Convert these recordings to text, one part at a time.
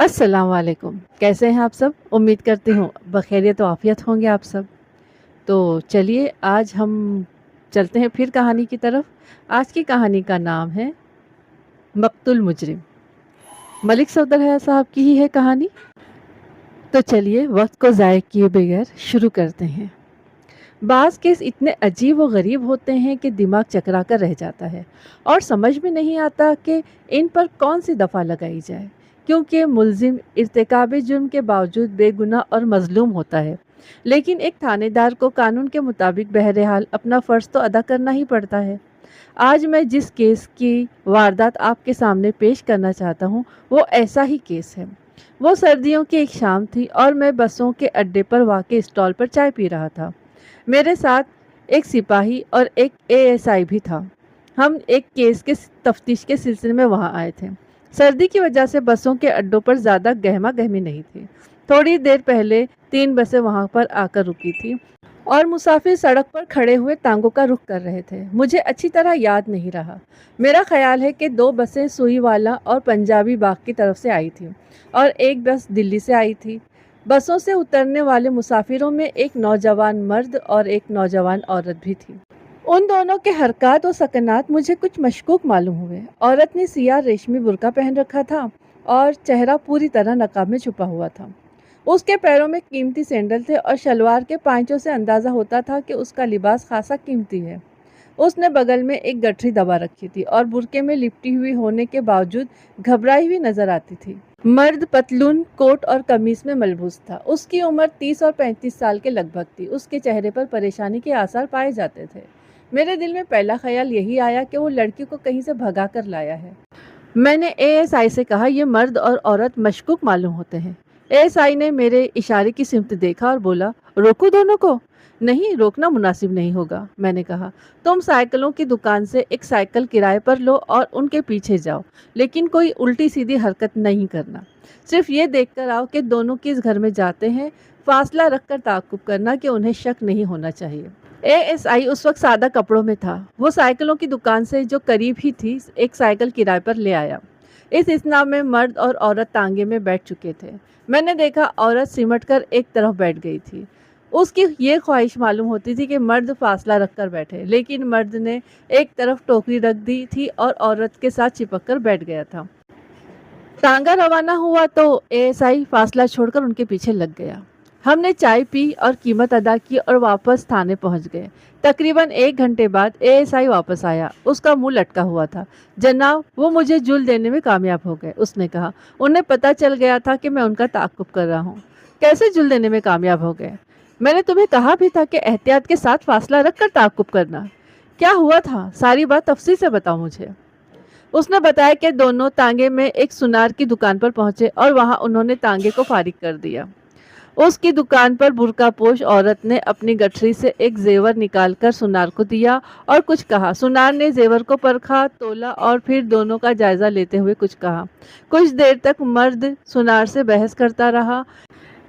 अस्सलाम वालेकुम। कैसे हैं आप सब? उम्मीद करती हूँ बखैरियत व आफ़ियत होंगे आप सब। तो चलिए आज हम चलते हैं फिर कहानी की तरफ। आज की कहानी का नाम है मक़तूल मुजरिम। मलिक सफदर है साहब की ही है कहानी। तो चलिए वक्त को ज़ाय किए बगैर शुरू करते हैं। बाज़ केस इतने अजीब व गरीब होते हैं कि दिमाग चकरा कर रह जाता है और समझ में नहीं आता कि इन पर कौन सी दफ़ा लगाई जाए, क्योंकि मुल्ज़िम इर्तिकाब जुर्म के बावजूद बेगुनाह और मज़लूम होता है। लेकिन एक थानेदार को कानून के मुताबिक बहरहाल अपना फ़र्ज़ तो अदा करना ही पड़ता है। आज मैं जिस केस की वारदात आपके सामने पेश करना चाहता हूँ वो ऐसा ही केस है। वो सर्दियों की एक शाम थी और मैं बसों के अड्डे पर वाक़ई स्टॉल पर चाय पी रहा था। मेरे साथ एक सिपाही और एक एएसआई भी था। हम एक केस के तफ्तीश के सिलसिले में वहां आए थे। सर्दी की वजह से बसों के अड्डों पर ज़्यादा गहमा गहमी नहीं थी। थोड़ी देर पहले 3 बसें वहां पर आकर रुकी थी और मुसाफिर सड़क पर खड़े हुए तांगों का रुख कर रहे थे। मुझे अच्छी तरह याद नहीं रहा। मेरा ख्याल है कि 2 बसें सुईवाला और पंजाबी बाग की तरफ से आई थी और एक बस दिल्ली से आई थी। बसों से उतरने वाले मुसाफिरों में एक नौजवान मर्द और एक नौजवान औरत भी थी। उन दोनों के हरकत और सकनात मुझे कुछ मशकूक मालूम हुए। औरत ने सियाह रेशमी बुर्का पहन रखा था और चेहरा पूरी तरह नकाब में छुपा हुआ था। उसके पैरों में कीमती सैंडल थे और शलवार के पांचों से अंदाज़ा होता था कि उसका लिबास खासा कीमती है। उसने बगल में एक गठरी दबा रखी थी और बुर्के में लिपटी हुई होने के बावजूद घबराई हुई नजर आती थी। मर्द पतलून कोट और कमीज में मलबूस था। उसकी उम्र 30 और 35 साल के लगभग थी। उसके चेहरे पर परेशानी के आसार पाए जाते थे। मेरे दिल में पहला ख्याल यही आया कि वो लड़की को कहीं से भगा कर लाया है। मैंने एएसआई से कहा, यह मर्द और औरत मशकूक मालूम होते हैं। एएसआई ने मेरे इशारे की सिमत देखा और बोला, रोको दोनों को। नहीं, रोकना मुनासिब नहीं होगा, मैंने कहा। तुम साइकिलों की दुकान से एक साइकिल किराए पर लो और उनके पीछे जाओ, लेकिन कोई उल्टी सीधी हरकत नहीं करना। सिर्फ ये देखकर आओ कि दोनों किस घर में जाते हैं। फासला रखकर ताक़ुब करना कि उन्हें शक नहीं होना चाहिए। एएसआई उस वक्त सादा कपड़ों में था। वो साइकिलों की दुकान से जो करीब ही थी एक साइकिल किराए पर ले आया। इस इस्ना में मर्द और औरत तांगे में बैठ चुके थे। मैंने देखा औरत सिमट कर एक तरफ बैठ गई थी। उसकी ये ख्वाहिश मालूम होती थी कि मर्द फासला रख कर बैठे, लेकिन मर्द ने एक तरफ टोकरी रख दी थी और औरत के साथ चिपक कर बैठ गया था। तांगा रवाना हुआ तो एएसआई फासला छोड़कर उनके पीछे लग गया। हमने चाय पी और कीमत अदा की और वापस थाने पहुंच गए। तकरीबन 1 घंटे बाद एएसआई वापस आया। उसका मुंह लटका हुआ था। जनाब, वो मुझे जुल देने में कामयाब हो गए, उसने कहा। उन्हें पता चल गया था कि मैं उनका ताक़ुब कर रहा हूँ। कैसे जुल देने में कामयाब हो गए? मैंने तुम्हें कहा भी था कि एहतियात के साथ फासला रखकर ताक़ुब करना। क्या हुआ था? सारी बात तफसील से बताओ मुझे। उसने बताया कि दोनों तांगे में एक सुनार की दुकान पर पहुंचे और वहां उन्होंने तांगे को फारिग कर दिया। उसकी दुकान पर बुर्कापोश औरत ने अपनी गठरी से एक जेवर निकालकर सुनार को दिया और कुछ कहा। सुनार ने जेवर को परखा, तोला और फिर दोनों का जायजा लेते हुए कुछ कहा। कुछ देर तक मर्द सुनार से बहस करता रहा।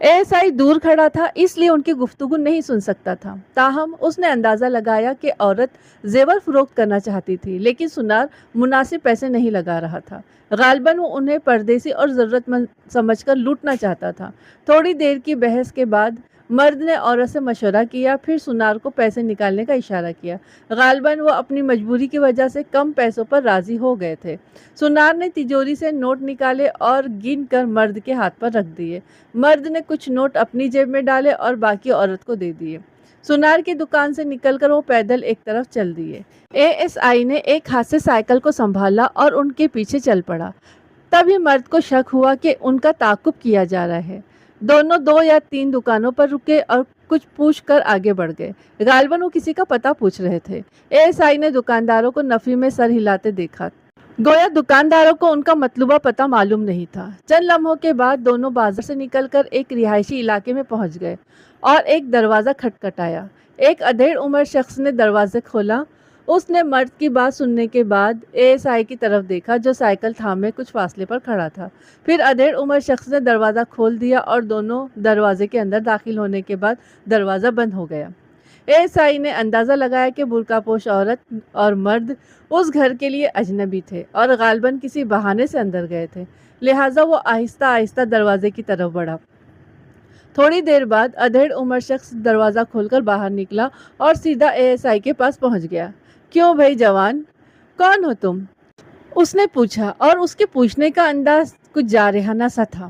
एएसआई दूर खड़ा था, इसलिए उनकी गुफ्तगू नहीं सुन सकता था। ताहम उसने अंदाज़ा लगाया कि औरत जेवर फरोख्त करना चाहती थी, लेकिन सुनार मुनासिब पैसे नहीं लगा रहा था। गालिबन वो उन्हें परदेसी और ज़रूरतमंद समझकर लूटना चाहता था। थोड़ी देर की बहस के बाद मर्द ने औरत से मशवरा किया, फिर सुनार को पैसे निकालने का इशारा किया। गालिबन वो अपनी मजबूरी की वजह से कम पैसों पर राज़ी हो गए थे। सुनार ने तिजोरी से नोट निकाले और गिन कर मर्द के हाथ पर रख दिए। मर्द ने कुछ नोट अपनी जेब में डाले और बाकी औरत को दे दिए। सुनार की दुकान से निकलकर वो पैदल एक तरफ चल दिए। एएसआई ने एक हाथ से साइकिल को संभाला और उनके पीछे चल पड़ा। तभी मर्द को शक हुआ कि उनका ताक़ुब किया जा रहा है। दोनों 2 या 3 दुकानों पर रुके और कुछ पूछ कर आगे बढ़ गए। गालिबन वो किसी का पता पूछ रहे थे। एएसआई ने दुकानदारों को नफी में सर हिलाते देखा। गोया दुकानदारों को उनका मतलूबा पता मालूम नहीं था। चंद लम्हों के बाद दोनों बाजार से निकलकर एक रिहायशी इलाके में पहुंच गए और एक दरवाज़ा खटखटाया। एक अधेड़ उम्र शख्स ने दरवाज़े खोला। उसने मर्द की बात सुनने के बाद एएसआई की तरफ देखा, जो साइकिल थामे कुछ फासले पर खड़ा था। फिर अधेड़ उम्र शख्स ने दरवाज़ा खोल दिया और दोनों दरवाजे के अंदर दाखिल होने के बाद दरवाज़ा बंद हो गया। एएसआई ने अंदाज़ा लगाया कि बुर्कापोश औरत और मर्द उस घर के लिए अजनबी थे और गालिबन किसी बहाने से अंदर गए थे। لہٰذا وہ آہستہ آہستہ دروازے کی طرف بڑھا۔ تھوڑی دیر بعد ادھیڑ عمر شخص دروازہ کھول کر باہر نکلا اور سیدھا ASI کے پاس پہنچ گیا۔ کیوں بھائی جوان، کون ہو تم؟ اس نے پوچھا، اور اس کے پوچھنے کا انداز کچھ جارحانہ سا تھا۔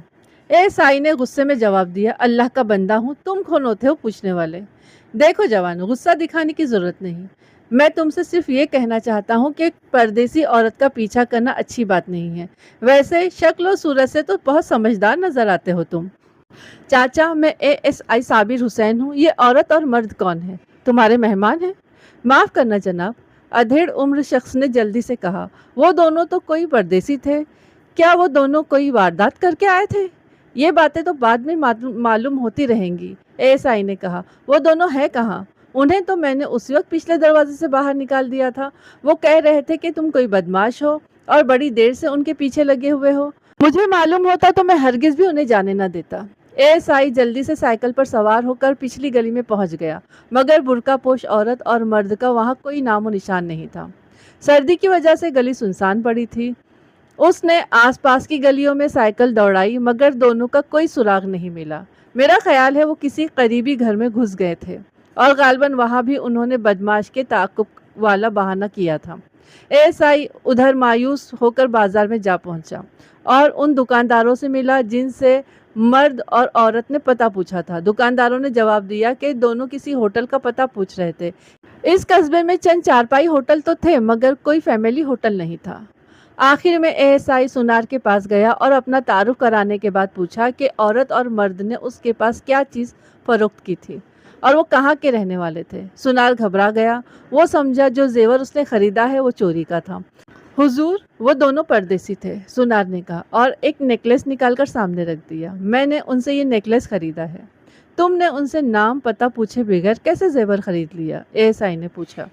ASI نے غصے میں جواب دیا، اللہ کا بندہ ہوں، تم کون ہوتے ہو پوچھنے والے؟ دیکھو جوان، غصہ دکھانے کی ضرورت نہیں، میں تم سے صرف یہ کہنا چاہتا ہوں کہ ایک پردیسی عورت کا پیچھا کرنا اچھی بات نہیں ہے۔ ویسے شکل و صورت سے تو بہت سمجھدار نظر آتے ہو تم۔ چاچا، میں ASI صابر حسین ہوں۔ یہ عورت اور مرد کون ہے؟ تمہارے مہمان ہیں؟ معاف کرنا جناب، ادھیڑ عمر شخص نے جلدی سے کہا، وہ دونوں تو کوئی پردیسی تھے۔ کیا وہ دونوں کوئی واردات کر کے آئے تھے؟ یہ باتیں تو بعد میں معلوم ہوتی رہیں گی، ASI نے کہا۔ وہ دونوں ہے کہاں؟ انہیں تو میں نے اسی وقت پچھلے دروازے سے باہر نکال دیا تھا۔ وہ کہہ رہے تھے کہ تم کوئی بدماش ہو اور بڑی دیر سے ان کے پیچھے لگے ہوئے ہو۔ مجھے معلوم ہوتا تو میں ہرگز بھی انہیں جانے نہ دیتا۔ ASI جلدی سے سائیکل پر سوار ہو کر پچھلی گلی میں پہنچ گیا، مگر برقع پوش عورت اور مرد کا وہاں کوئی نام و نشان نہیں تھا۔ سردی کی وجہ سے گلی سنسان پڑی تھی۔ اس نے آس پاس کی گلیوں میں سائیکل دوڑائی، مگر دونوں کا کوئی سراغ نہیں ملا۔ میرا خیال ہے وہ کسی قریبی گھر میں گھس گئے تھے، اور غالباً وہاں بھی انہوں نے بدماش کے تعاقب والا بہانہ کیا تھا۔ ASI ادھر مایوس ہو کر بازار میں جا پہنچا اور ان دکانداروں سے ملا جن سے مرد اور عورت نے پتہ پوچھا تھا۔ دکانداروں نے جواب دیا کہ دونوں کسی ہوٹل کا پتہ پوچھ رہے تھے۔ اس قصبے میں چند چارپائی ہوٹل تو تھے، مگر کوئی فیملی ہوٹل نہیں تھا۔ آخر میں ASI سونار کے پاس گیا اور اپنا تعارف کرانے کے بعد پوچھا کہ عورت اور مرد نے اس کے پاس کیا چیز فروخت کی تھی اور وہ کہاں کے رہنے والے تھے۔ سونار گھبرا گیا، وہ سمجھا جو زیور اس نے خریدا ہے وہ چوری کا تھا۔ حضور، وہ دونوں پردیسی تھے، سونار نے کہا اور ایک نیکلس نکال کر سامنے رکھ دیا۔ میں نے ان سے یہ نیکلس خریدا ہے۔ تم نے ان سے نام پتہ پوچھے بغیر کیسے زیور خرید لیا؟ ASI نے پوچھا۔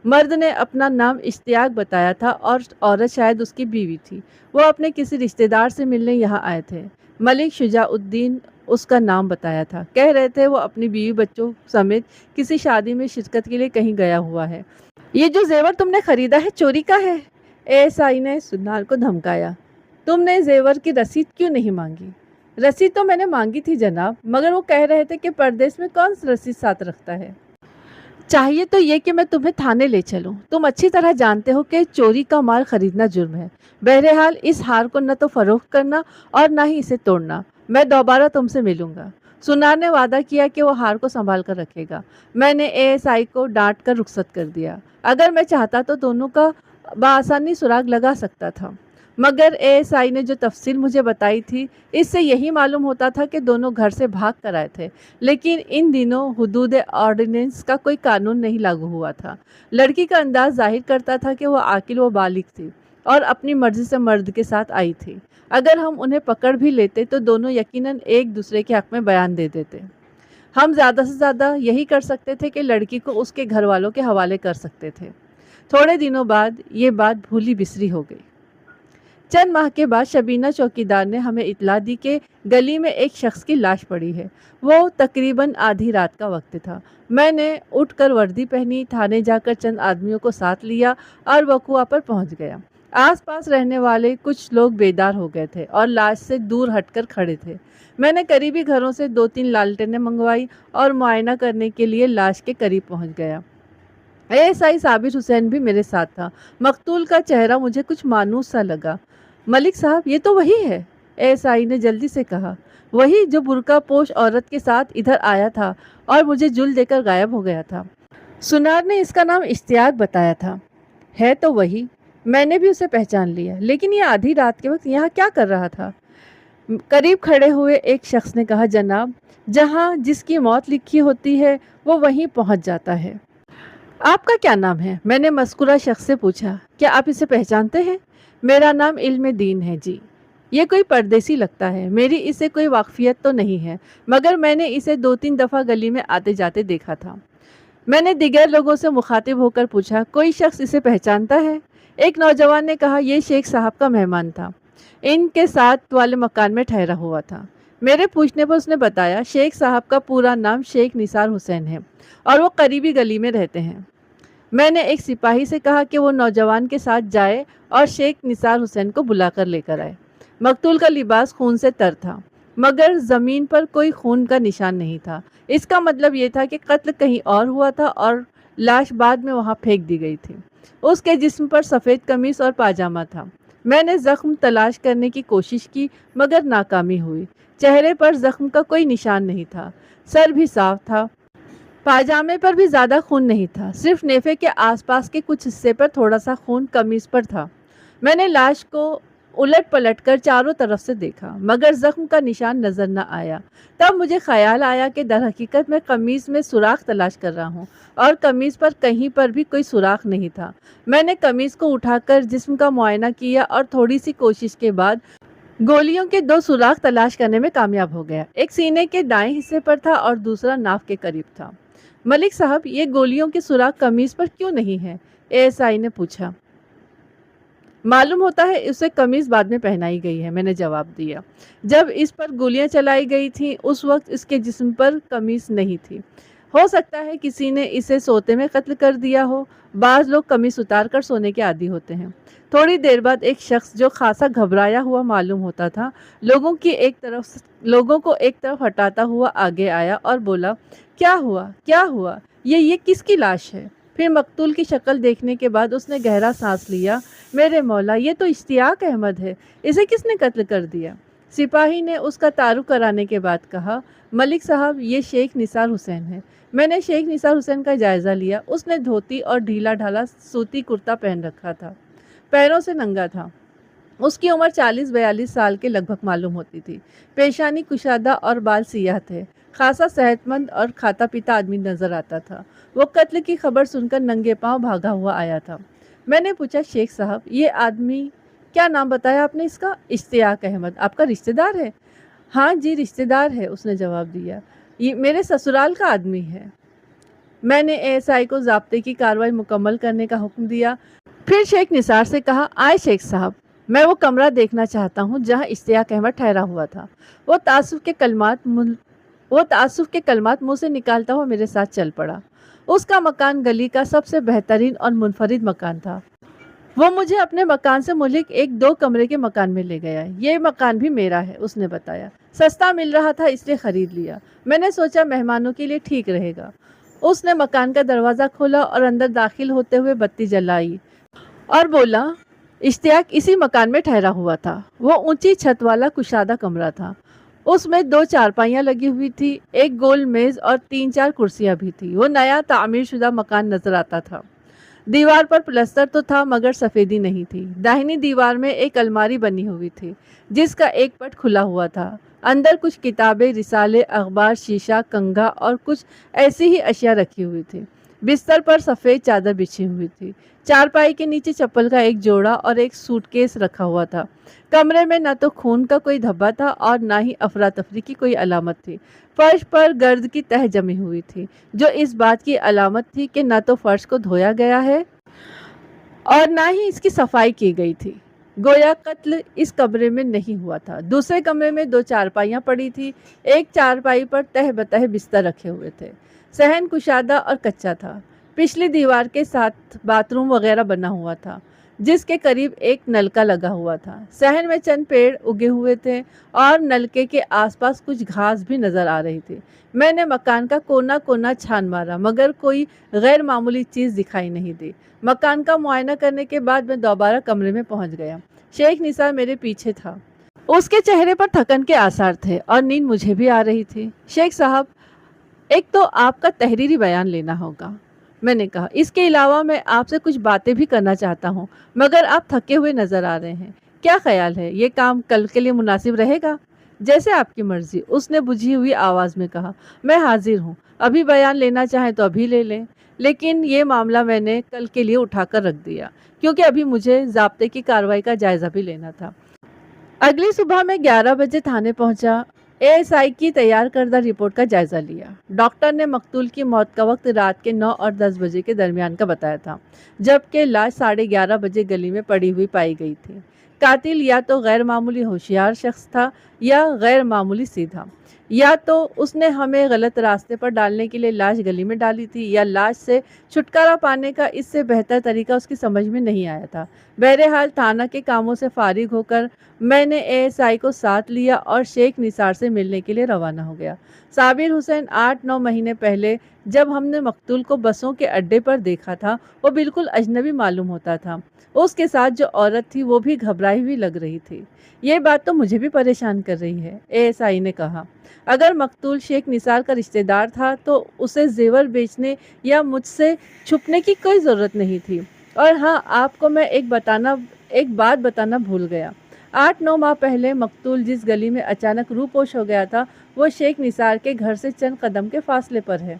مرد نے اپنا نام اشتیاق بتایا تھا اور عورت شاید اس کی بیوی تھی۔ وہ اپنے کسی رشتہ دار سے ملنے یہاں آئے تھے۔ ملک شجاع الدین اس کا نام بتایا تھا۔ کہہ رہے تھے وہ اپنی بیوی بچوں سمیت کسی شادی میں شرکت کے لیے کہیں گیا ہوا ہے۔ یہ جو زیور تم نے خریدا ہے چوری کا ہے؟ ASI نے سونار کو دھمکایا۔ تم نے زیور کی رسید کیوں نہیں مانگی؟ رسید تو میں نے مانگی تھی جناب، مگر وہ کہہ رہے تھے کہ پردیس میں کون رسید ساتھ رکھتا ہے۔ چاہیے تو یہ کہ میں تمہیں تھانے لے چلوں۔ تم اچھی طرح جانتے ہو کہ چوری کا مال خریدنا جرم ہے۔ بہرحال اس ہار کو نہ تو فروخت کرنا اور نہ ہی اسے توڑنا۔ میں دوبارہ تم سے ملوں گا۔ سونار نے وعدہ کیا کہ وہ ہار کو سنبھال کر رکھے گا۔ میں نے ASI کو ڈانٹ کر رخصت کر دیا۔ اگر میں چاہتا تو دونوں کا بآسانی سراغ لگا سکتا تھا، مگر ASI نے جو تفصیل مجھے بتائی تھی اس سے یہی معلوم ہوتا تھا کہ دونوں گھر سے بھاگ کر آئے تھے۔ لیکن ان دنوں حدود آرڈیننس کا کوئی قانون نہیں لاگو ہوا تھا۔ لڑکی کا انداز ظاہر کرتا تھا کہ وہ عاقل و بالغ تھی اور اپنی مرضی سے مرد کے ساتھ آئی تھی۔ اگر ہم انہیں پکڑ بھی لیتے تو دونوں یقیناً ایک دوسرے کے حق میں بیان دے دیتے۔ ہم زیادہ سے زیادہ یہی کر سکتے تھے کہ لڑکی کو اس کے گھر والوں کے حوالے کر سکتے تھے۔ تھوڑے دنوں بعد یہ بات بھولی بسری ہو گئی۔ چند ماہ کے بعد شبینہ چوکیدار نے ہمیں اطلاع دی کہ گلی میں ایک شخص کی لاش پڑی ہے۔ وہ تقریباً آدھی رات کا وقت تھا۔ میں نے اٹھ کر وردی پہنی، تھانے جا کر چند آدمیوں کو ساتھ لیا اور وقوع پر پہنچ گیا۔ آس پاس رہنے والے کچھ لوگ بیدار ہو گئے تھے اور لاش سے دور ہٹ کر کھڑے تھے۔ میں نے قریبی گھروں سے 2-3 لالٹینیں منگوائی اور معائنہ کرنے کے لیے لاش کے قریب پہنچ گیا۔ ASI صابر حسین بھی میرے ساتھ تھا۔ مقتول کا چہرہ مجھے کچھ مانوس سا لگا۔ ملک صاحب، یہ تو وہی ہے، ASI نے جلدی سے کہا۔ وہی جو برقع پوش عورت کے ساتھ ادھر آیا تھا اور مجھے جل دے کر غائب ہو گیا تھا۔ سونار نے اس کا نام اشتیاق بتایا تھا۔ ہے تو وہی، میں نے بھی اسے پہچان لیا، لیکن یہ آدھی رات کے وقت یہاں کیا کر رہا تھا؟ قریب کھڑے ہوئے ایک شخص نے کہا، جناب، جہاں جس کی موت لکھی ہوتی ہے وہ وہیں پہنچ جاتا ہے۔ آپ کا کیا نام ہے؟ میں نے مذکورہ شخص سے پوچھا۔ کیا آپ اسے پہچانتے ہیں؟ میرا نام علم دین ہے جی۔ یہ کوئی پردیسی لگتا ہے، میری اسے کوئی واقفیت تو نہیں ہے، مگر میں نے اسے 2-3 دفعہ گلی میں آتے جاتے دیکھا تھا۔ میں نے دیگر لوگوں سے مخاطب ہو کر پوچھا، کوئی شخص اسے پہچانتا ہے؟ ایک نوجوان نے کہا، یہ شیخ صاحب کا مہمان تھا، ان کے ساتھ والے مکان میں ٹھہرا ہوا تھا۔ میرے پوچھنے پر اس نے بتایا، شیخ صاحب کا پورا نام شیخ نثار حسین ہے اور وہ قریبی گلی میں رہتے ہیں۔ میں نے ایک سپاہی سے کہا کہ وہ نوجوان کے ساتھ جائے اور شیخ نثار حسین کو بلا کر لے کر آئے۔ मकतूल का लिबास खून से तर था, मगर ज़मीन पर कोई खून का निशान नहीं था। इसका मतलब ये था कि कत्ल कहीं और हुआ था और लाश बाद में वहाँ फेंक दी गई थी। उसके जिस्म पर सफ़ेद कमीज़ और पाजामा था। मैंने ज़ख्म तलाश करने की कोशिश की, मगर नाकामी हुई। चेहरे पर ज़ख्म का कोई निशान नहीं था। सर भी साफ था। पाजामे पर भी ज़्यादा खून नहीं था, सिर्फ नेफे के आसपास के कुछ हिस्से पर थोड़ा सा खून कमीज पर था। मैंने लाश को उलट पलट कर चारों तरफ से देखा, मगर जख्म का निशान नजर न आया। तब मुझे ख्याल आया कि दर हकीकत मैं कमीज में सुराख तलाश कर रहा हूँ और कमीज पर कहीं पर भी कोई सुराख नहीं था। मैंने कमीज को उठाकर जिस्म का मुआयना किया और थोड़ी सी कोशिश के बाद गोलियों के दो सुराख तलाश करने में कामयाब हो गया। एक सीने के दाएं हिस्से पर था और दूसरा नाक के करीब था। मलिक साहब, ये गोलियों के सुराख कमीज पर क्यों नहीं है? एएसआई ने पूछा। मालूम होता है उसे कमीज बाद में पहनाई गई है, मैंने जवाब दिया। जब इस पर गोलियां चलाई गई थी उस वक्त इसके जिस्म पर कमीज नहीं थी। हो सकता है किसी ने इसे सोते में कत्ल कर दिया हो। बाज लोग कमीज उतार कर सोने के आदी होते हैं। थोड़ी देर बाद एक शख्स जो खासा घबराया हुआ मालूम होता था लोगों को एक तरफ हटाता हुआ आगे आया और बोला, क्या हुआ, क्या हुआ? ये किसकी लाश है? फिर मकतूल की शक्ल देखने के बाद उसने गहरा सांस लिया। मेरे मौला, ये तो इश्तियाक अहमद है। इसे किसने कत्ल कर दिया? सिपाही ने उसका तारुफ कराने के बाद कहा, मलिक साहब, ये शेख निसार हुसैन है। मैंने शेख निसार हुसैन का जायज़ा लिया। उसने धोती और ढीला ढाला सूती कुर्ता पहन रखा था, पैरों से नंगा था। उसकी उम्र 40-42 साल के लगभग मालूम होती थी। पेशानी कुशादा और बाल सियाह थे। खासा सेहतमंद और खाता पीता आदमी नजर आता था। वो कत्ल की खबर सुनकर नंगे पांव भागा हुआ आया था। मैंने पूछा, शेख साहब, ये आदमी, क्या नाम बताया आपने इसका? इश्तियाक अहमद। आपका रिश्तेदार है? हाँ जी, रिश्तेदार है, उसने जवाब दिया। ये मेरे ससुराल का आदमी है। मैंने एएसआई को ज़ाब्ते की कार्रवाई मुकम्मल करने का हुक्म दिया। फिर शेख निसार से कहा, आए शेख साहब, मैं वो कमरा देखना चाहता हूँ जहाँ इश्तियाक अहमद ठहरा हुआ था। वो तासुफ के कलमात मुंह से निकालता हुआ मेरे साथ चल पड़ा। उसका मकान गली का सबसे बेहतरीन और मुनफरिद मकान था। वो मुझे अपने मकान से मुल्क एक 2 कमरे के मकान में ले गया। ये मकान भी मेरा है, उसने बताया। सस्ता मिल रहा था इसलिए खरीद लिया। मैंने सोचा मेहमानों के लिए ठीक रहेगा। उसने मकान का दरवाज़ा खोला और अंदर दाखिल होते हुए बत्ती जलाई और बोला, इश्तियाक इसी मकान में ठहरा हुआ था। वो ऊंची छत वाला कुशादा कमरा था। उसमें 2 चारपाइयाँ लगी हुई थी, एक गोल मेज और 3-4 कुर्सियाँ भी थी। वो नया तामीर शुदा मकान नजर आता था। दीवार पर प्लस्तर तो था मगर सफ़ेदी नहीं थी। दाहिनी दीवार में एक अलमारी बनी हुई थी जिसका एक पट खुला हुआ था। अंदर कुछ किताबें, रिसाले, अखबार, शीशा, कंघा और कुछ ऐसी ही अशिया रखी हुई थी। बिस्तर पर सफ़ेद चादर बिछी हुई थी। चारपाई के नीचे चप्पल का एक जोड़ा और एक सूटकेस रखा हुआ था। कमरे में न तो खून का कोई धब्बा था और ना ही अफरा तफरी की कोई अलामत थी। फर्श पर गर्द की तह जमी हुई थी, जो इस बात की अलामत थी कि न तो फर्श को धोया गया है और ना ही इसकी सफाई की गई थी। गोया कत्ल इस कमरे में नहीं हुआ था। दूसरे कमरे में 2 चारपाइयाँ पड़ी थी। एक चारपाई पर तह बतह बिस्तर रखे हुए थे। सहन कुशादा और कच्चा था। पिछली दीवार के साथ बाथरूम वगैरह बना हुआ था जिसके करीब एक नलका लगा हुआ था। सहन में चंद पेड़ उगे हुए थे और नलके के आसपास कुछ घास भी नजर आ रही थी। मैंने मकान का कोना कोना छान मारा मगर कोई गैर मामूली चीज़ दिखाई नहीं दी। मकान का मुआयना करने के बाद मैं दोबारा कमरे में पहुंच गया। शेख निसार मेरे पीछे था। उसके चेहरे पर थकन के आसार थे और नींद मुझे भी आ रही थी। शेख साहब, एक तो आपका तहरीरी बयान लेना होगा, मैंने कहा। इसके अलावा मैं आपसे कुछ बातें भी करना चाहता हूँ, मगर आप थके हुए नजर आ रहे हैं। क्या ख्याल है, ये काम कल के लिए मुनासिब रहेगा? जैसे आपकी मर्जी, उसने बुझी हुई आवाज़ में कहा। मैं हाजिर हूँ। अभी बयान लेना चाहें तो अभी ले लें, लेकिन ये मामला मैंने कल के लिए उठाकर रख दिया क्योंकि अभी मुझे ज़ाब्ते की कार्रवाई का जायज़ा भी लेना था। अगली सुबह मैं 11 बजे थाने पहुंचा। एएसआई की तैयार करदा रिपोर्ट का जायजा लिया। डॉक्टर ने मकतूल की मौत का वक्त रात के 9 और 10 बजे के दरमियान का बताया था, जबकि लाश 11:30 बजे गली में पड़ी हुई पाई गई थी। قاتل یا تو غیر معمولی ہوشیار شخص تھا یا غیر معمولی سیدھا، یا تو اس نے ہمیں غلط راستے پر ڈالنے کے لیے لاش گلی میں ڈالی تھی، یا لاش سے چھٹکارا پانے کا اس سے بہتر طریقہ اس کی سمجھ میں نہیں آیا تھا۔ بہرحال تھانہ کے کاموں سے فارغ ہو کر میں نے ASI کو ساتھ لیا اور شیخ نثار سے ملنے کے لیے روانہ ہو گیا۔ صابر حسین 8-9 مہینے پہلے جب ہم نے مقتول کو بسوں کے اڈے پر دیکھا تھا، وہ بالکل اجنبی معلوم ہوتا تھا۔ اس کے ساتھ جو عورت تھی وہ بھی گھبرائی ہوئی لگ رہی تھی۔ یہ بات تو مجھے بھی پریشان کر رہی ہے، ASI نے کہا۔ اگر مقتول شیخ نثار کا رشتہ دار تھا تو اسے زیور بیچنے یا مجھ سے چھپنے کی کوئی ضرورت نہیں تھی۔ اور ہاں، آپ کو میں ایک بات بتانا بھول گیا۔ 8-9 ماہ پہلے مقتول جس گلی میں اچانک روپوش ہو گیا تھا، وہ شیخ نثار کے گھر سے چند قدم کے فاصلے پر ہے۔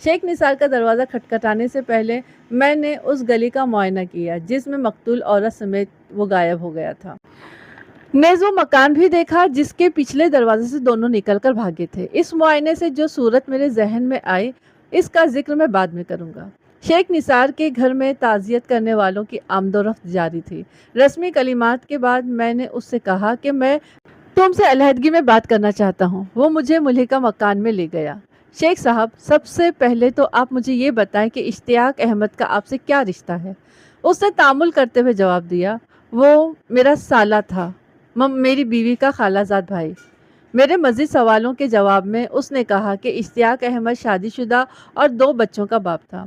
شیخ نثار کا دروازہ کھٹکھٹانے سے پہلے میں نے اس گلی کا معائنہ کیا جس میں مقتول عورت سمیت وہ غائب ہو گیا تھا۔ نیز وہ مکان بھی دیکھا جس کے پچھلے دروازے سے دونوں نکل کر بھاگے تھے۔ اس معائنے سے جو صورت میرے ذہن میں آئی، اس کا ذکر میں بعد میں کروں گا۔ شیخ نثار کے گھر میں تعزیت کرنے والوں کی آمد و رفت جاری تھی۔ رسمی کلمات کے بعد میں نے اس سے کہا کہ میں تم سے علیحدگی میں بات کرنا چاہتا ہوں۔ وہ مجھے ملحقہ مکان میں لے گیا۔ شیخ صاحب، سب سے پہلے تو آپ مجھے یہ بتائیں کہ اشتیاق احمد کا آپ سے کیا رشتہ ہے؟ اس نے تعامل کرتے ہوئے جواب دیا، وہ میرا سالہ تھا، میری بیوی کا خالہ زاد بھائی۔ میرے مزید سوالوں کے جواب میں اس نے کہا کہ اشتیاق احمد شادی شدہ اور 2 بچوں کا باپ تھا،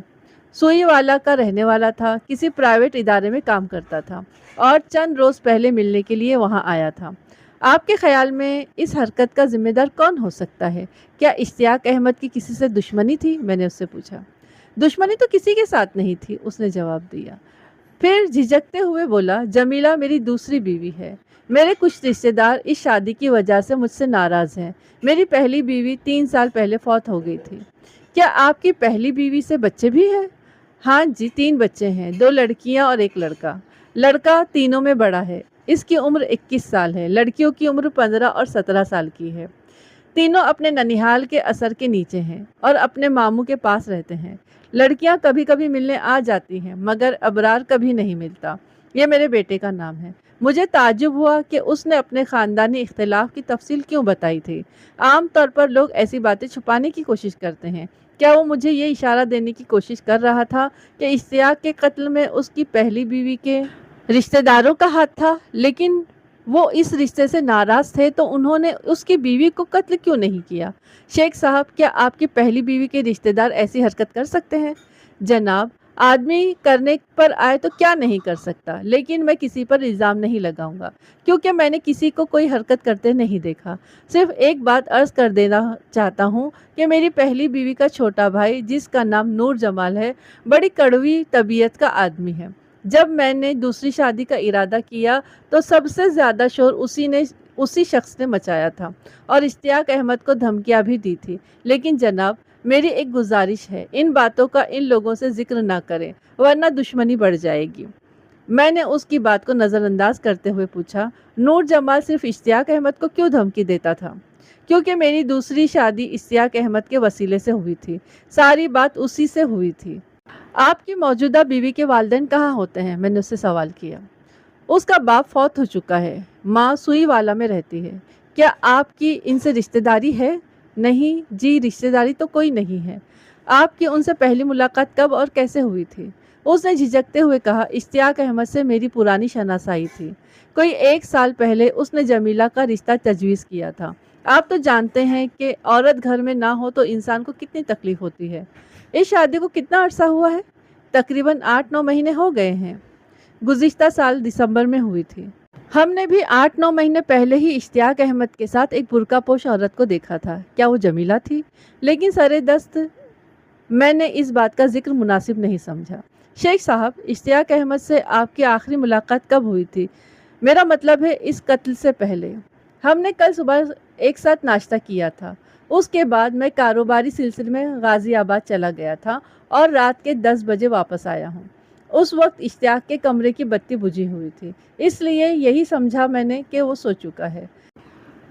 سوئی والا کا رہنے والا تھا، کسی پرائیویٹ ادارے میں کام کرتا تھا اور چند روز پہلے ملنے کے لیے وہاں آیا تھا۔ آپ کے خیال میں اس حرکت کا ذمہ دار کون ہو سکتا ہے؟ کیا اشتیاق احمد کی کسی سے دشمنی تھی؟ میں نے اس سے پوچھا۔ دشمنی تو کسی کے ساتھ نہیں تھی، اس نے جواب دیا۔ پھر جھجکتے ہوئے بولا، جمیلہ میری دوسری بیوی ہے۔ میرے کچھ رشتہ دار اس شادی کی وجہ سے مجھ سے ناراض ہیں۔ میری پہلی بیوی 3 سال پہلے فوت ہو گئی تھی۔ کیا آپ کی پہلی بیوی سے بچے بھی ہیں؟ ہاں جی، 3 بچے ہیں، 2 لڑکیاں اور 1 لڑکا۔ لڑکا تینوں میں بڑا ہے، اس کی عمر 21 سال ہے، لڑکیوں کی عمر 15 اور 17 سال کی ہے۔ تینوں اپنے ننیحال کے اثر کے نیچے ہیں اور اپنے ماموں کے پاس رہتے ہیں۔ لڑکیاں کبھی کبھی ملنے آ جاتی ہیں مگر ابرار کبھی نہیں ملتا۔ یہ میرے بیٹے کا نام ہے۔ مجھے تعجب ہوا کہ اس نے اپنے خاندانی اختلاف کی تفصیل کیوں بتائی تھی۔ عام طور پر لوگ ایسی باتیں چھپانے کی کوشش کرتے ہیں۔ کیا وہ مجھے یہ اشارہ دینے کی کوشش کر رہا تھا کہ اشتیاق کے قتل میں اس کی پہلی بیوی کے رشتہ داروں کا ہاتھ تھا؟ لیکن وہ اس رشتے سے ناراض تھے تو انہوں نے اس کی بیوی کو قتل کیوں نہیں کیا؟ شیخ صاحب، کیا آپ کی پہلی بیوی کے رشتہ دار ایسی حرکت کر سکتے ہیں؟ جناب، آدمی کرنے پر آئے تو کیا نہیں کر سکتا، لیکن میں کسی پر الزام نہیں لگاؤں گا کیونکہ میں نے کسی کو کوئی حرکت کرتے نہیں دیکھا۔ صرف ایک بات عرض کر دینا چاہتا ہوں کہ میری پہلی بیوی کا چھوٹا بھائی جس کا نام نور جمال ہے، بڑی کڑوی طبیعت کا آدمی ہے۔ جب میں نے دوسری شادی کا ارادہ کیا تو سب سے زیادہ شور اسی شخص نے مچایا تھا اور اشتیاق احمد کو دھمکیاں بھی دی تھی۔ لیکن جناب، میری ایک گزارش ہے، ان باتوں کا ان لوگوں سے ذکر نہ کریں ورنہ دشمنی بڑھ جائے گی۔ میں نے اس کی بات کو نظر انداز کرتے ہوئے پوچھا، نور جمال صرف اشتیاق احمد کو کیوں دھمکی دیتا تھا؟ کیونکہ میری دوسری شادی اشتیاق احمد کے وسیلے سے ہوئی تھی، ساری بات اسی سے ہوئی تھی۔ آپ کی موجودہ بیوی کے والدین کہاں ہوتے ہیں؟ میں نے اس سے سوال کیا۔ اس کا باپ فوت ہو چکا ہے، ماں سوئی والا میں رہتی ہے۔ کیا آپ کی ان سے رشتہ داری ہے؟ نہیں جی، رشتہ داری تو کوئی نہیں ہے۔ آپ کی ان سے پہلی ملاقات کب اور کیسے ہوئی تھی؟ اس نے جھجکتے ہوئے کہا، اشتیاق احمد سے میری پرانی شناسائی تھی۔ کوئی 1 سال پہلے اس نے جمیلہ کا رشتہ تجویز کیا تھا۔ آپ تو جانتے ہیں کہ عورت گھر میں نہ ہو تو انسان کو کتنی تکلیف ہوتی ہے۔ اس شادی کو کتنا عرصہ ہوا ہے؟ تقریباً 8-9 مہینے ہو گئے ہیں۔ گزشتہ سال دسمبر میں ہوئی تھی۔ ہم نے بھی 8-9 مہینے پہلے ہی اشتیاق احمد کے ساتھ ایک برقع پوش عورت کو دیکھا تھا۔ کیا وہ جمیلہ تھی؟ لیکن سرے دست میں نے اس بات کا ذکر مناسب نہیں سمجھا۔ شیخ صاحب، اشتیاق احمد سے آپ کی آخری ملاقات کب ہوئی تھی؟ میرا مطلب ہے اس قتل سے پہلے۔ ہم نے کل صبح ایک ساتھ ناشتہ کیا تھا۔ اس کے بعد میں کاروباری سلسلے میں غازی آباد چلا گیا تھا اور رات کے 10 بجے واپس آیا ہوں۔ اس وقت اشتیاق کے کمرے کی بتی بجھی ہوئی تھی، اس لیے یہی سمجھا میں نے کہ وہ سو چکا ہے۔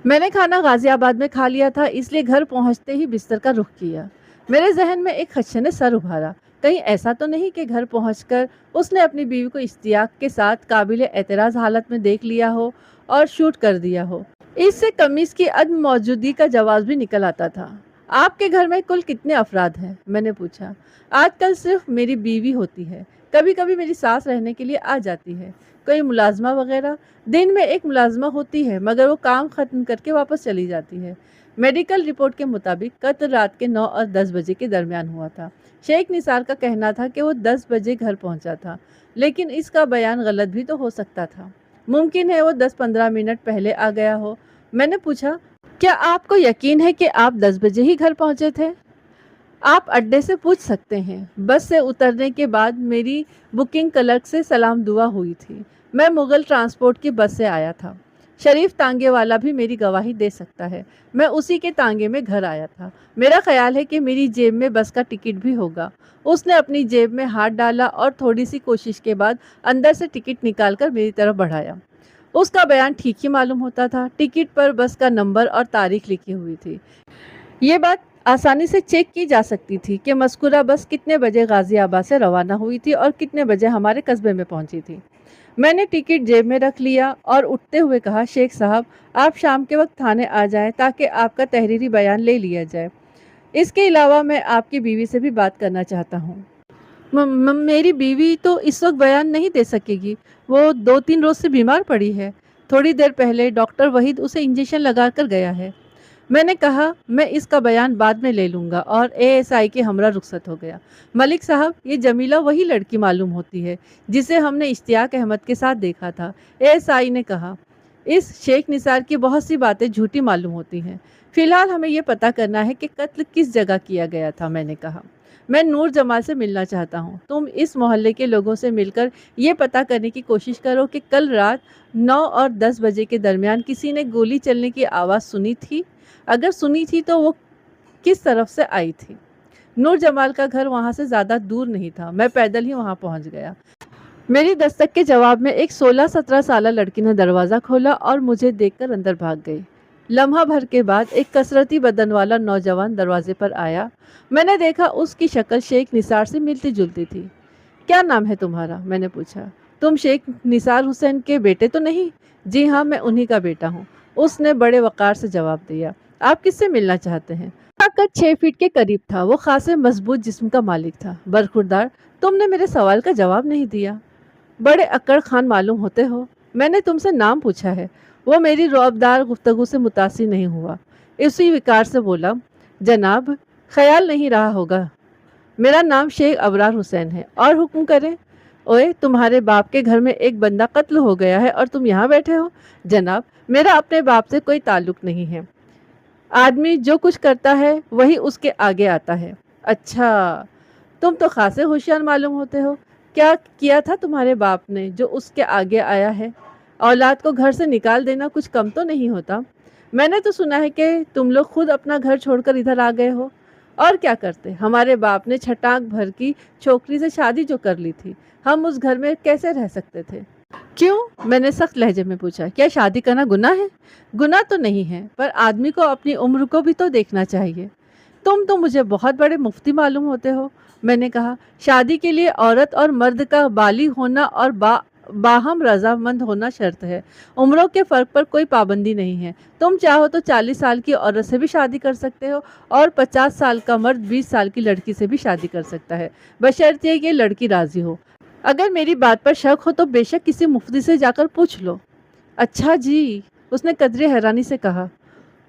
میں نے کھانا غازی آباد میں کھا لیا تھا، اس لیے گھر پہنچتے ہی بستر کا رخ کیا۔ میرے ذہن میں ایک خدشے نے سر ابھارا۔ कहीं ऐसा तो नहीं कि घर पहुंचकर उसने अपनी बीवी को इश्तियाक के साथ काबिल एतराज़ हालत में देख लिया हो और शूट कर दिया हो। इससे कमीज की अदम मौजूदगी का जवाब भी निकल आता था। आपके घर में कुल कितने अफराद हैं? मैंने पूछा। आजकल सिर्फ मेरी बीवी होती है, कभी कभी मेरी सास रहने के लिए आ जाती है। कोई मुलाजमा वगैरह? दिन में एक मुलाजमा होती है, मगर वो काम ख़त्म करके वापस चली जाती है। मेडिकल रिपोर्ट के मुताबिक कत्ल रात के 9 और 10 बजे के दरमियान हुआ था। शेख निसार का कहना था कि वो 10 बजे घर पहुंचा था, लेकिन इसका बयान गलत भी तो हो सकता था। मुमकिन है वो 10-15 मिनट पहले आ गया हो। मैंने पूछा, क्या आपको यकीन है कि आप 10 बजे ही घर पहुंचे थे? आप अड्डे से पूछ सकते हैं। बस से उतरने के बाद मेरी बुकिंग क्लर्क से सलाम दुआ हुई थी। मैं मुगल ट्रांसपोर्ट की बस से आया था। शरीफ तांगे वाला भी मेरी गवाही दे सकता है। मैं उसी के तांगे में घर आया था। मेरा ख्याल है कि मेरी जेब में बस का टिकट भी होगा। उसने अपनी जेब में हाथ डाला और थोड़ी सी कोशिश के बाद अंदर से टिकट निकालकर मेरी तरफ बढ़ाया। उसका बयान ठीक ही मालूम होता था। टिकट पर बस का नंबर और तारीख लिखी हुई थी। ये बात आसानी से चेक की जा सकती थी कि मज़कूरा बस कितने बजे गाज़ियाबाद से रवाना हुई थी और कितने बजे हमारे कस्बे में पहुंची थी। मैंने टिकट जेब में रख लिया और उठते हुए कहा, शेख साहब, आप शाम के वक्त थाने आ जाएं ताकि आपका तहरीरी बयान ले लिया जाए। इसके अलावा मैं आपकी बीवी से भी बात करना चाहता हूँ। मेरी बीवी तो इस वक्त बयान नहीं दे सकेगी। वो 2-3 रोज़ से बीमार पड़ी है। थोड़ी देर पहले डॉक्टर वहीद उसे इंजेक्शन लगा कर गया है। मैंने कहा, मैं इसका बयान बाद में ले लूँगा, और एएसआई के हमरा रुखसत हो गया। मलिक साहब, ये जमीला वही लड़की मालूम होती है जिसे हमने इश्तियाक अहमद के साथ देखा था। एएसआई ने कहा, इस शेख निसार की बहुत सी बातें झूठी मालूम होती हैं। फ़िलहाल हमें ये पता करना है कि कत्ल किस जगह किया गया था। मैंने कहा, मैं नूर जमाल से मिलना चाहता हूँ। तुम इस मोहल्ले के लोगों से मिलकर ये पता करने की कोशिश करो कि कल रात 9 और 10 बजे के दरमियान किसी ने गोली चलने की आवाज़ सुनी थी। अगर सुनी थी तो वो किस तरफ से आई थी। नूर जमाल का घर वहाँ से ज़्यादा दूर नहीं था। मैं पैदल ही वहाँ पहुँच गया। मेरी दस्तक के जवाब में एक 16-17 साल लड़की ने दरवाज़ा खोला और मुझे देखकर अंदर भाग गई। लम्हा भर के बाद एक कसरती बदन वाला नौजवान दरवाजे पर आया। मैंने देखा उसकी शक्ल शेख निसार से मिलती जुलती थी। क्या नाम है तुम्हारा? मैंने पूछा। तुम शेख निसार हुसैन के बेटे तो नहीं? जी हाँ, मैं उन्हीं का बेटा हूँ, उसने बड़े वक़ार से जवाब दिया। आप किससे मिलना चाहते हैं? कद 6 फीट के करीब था। वो खासे मजबूत जिस्म का मालिक था। बरखुरदार, तुमने मेरे सवाल का जवाब नहीं दिया। बड़े अक्कड़ खान मालूम होते हो। मैंने तुमसे नाम पूछा है। वो मेरी रौबदार गुफ्तगू से मुतासिर नहीं हुआ। इसी विकार से बोला, जनाब, ख्याल नहीं रहा होगा, मेरा नाम शेख अबरार हुसैन है। और हुक्म करें? ओए, तुम्हारे बाप के घर में एक बंदा कत्ल हो गया है और तुम यहाँ बैठे हो। जनाब, मेरा अपने बाप से कोई ताल्लुक नहीं है। आदमी जो कुछ करता है वही उसके आगे आता है। अच्छा, तुम तो खासे होशियार मालूम होते हो। क्या किया था तुम्हारे बाप ने जो उसके आगे आया है? औलाद को घर से निकाल देना कुछ कम तो नहीं होता। मैंने तो सुना है कि तुम लोग खुद अपना घर छोड़कर इधर आ गए हो। और क्या करते, हमारे बाप ने छटाक भर की छोकरी से शादी जो कर ली थी, हम उस घर में कैसे रह सकते थे? क्यों? मैंने सख्त लहजे में पूछा। क्या शादी करना गुनाह है? गुनाह तो नहीं है, पर आदमी को अपनी उम्र को भी तो देखना चाहिए। तुम तो मुझे बहुत बड़े मुफ्ती मालूम होते हो। मैंने कहा, शादी के लिए औरत और मर्द का बालिग होना और बाहम रजामंद होना शर्त है। उम्रों के फ़र्क पर कोई पाबंदी नहीं है। तुम चाहो तो 40 साल की औरत से भी शादी कर सकते हो और 50 साल का मर्द 20 साल की लड़की से भी शादी कर सकता है, बशर्ते कि लड़की राजी हो। अगर मेरी बात पर शक हो तो बेशक किसी मुफ्ती से जाकर पूछ लो। अच्छा जी, उसने कदरे हैरानी से कहा।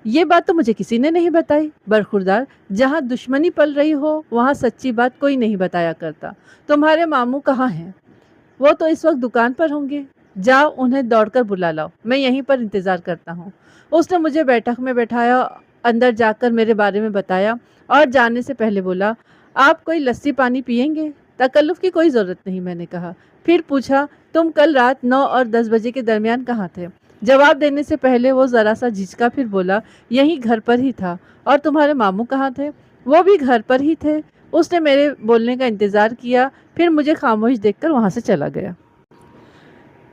ये बात तो मुझे किसी ने नहीं बताई। बरखुरदार, जहाँ दुश्मनी पल रही हो वहाँ सच्ची बात कोई नहीं बताया करता। तुम्हारे मामू कहाँ हैं? वो तो इस वक्त दुकान पर होंगे। जाओ, उन्हें दौड़कर बुला लाओ। मैं यहीं पर इंतज़ार करता हूँ। उसने मुझे बैठक में बैठाया, अंदर जाकर मेरे बारे में बताया और जाने से पहले बोला, आप कोई लस्सी पानी पियेंगे? तकल्लुफ़ की कोई ज़रूरत नहीं, मैंने कहा। फिर पूछा, तुम कल रात 9 और 10 बजे के दरमियान कहाँ थे? जवाब देने से पहले वो ज़रा सा झिझका, फिर बोला, यहीं घर पर ही था। और तुम्हारे मामू कहाँ थे? वो भी घर पर ही थे। उसने मेरे बोलने का इंतज़ार किया, फिर मुझे खामोश देखकर वहाँ से चला गया।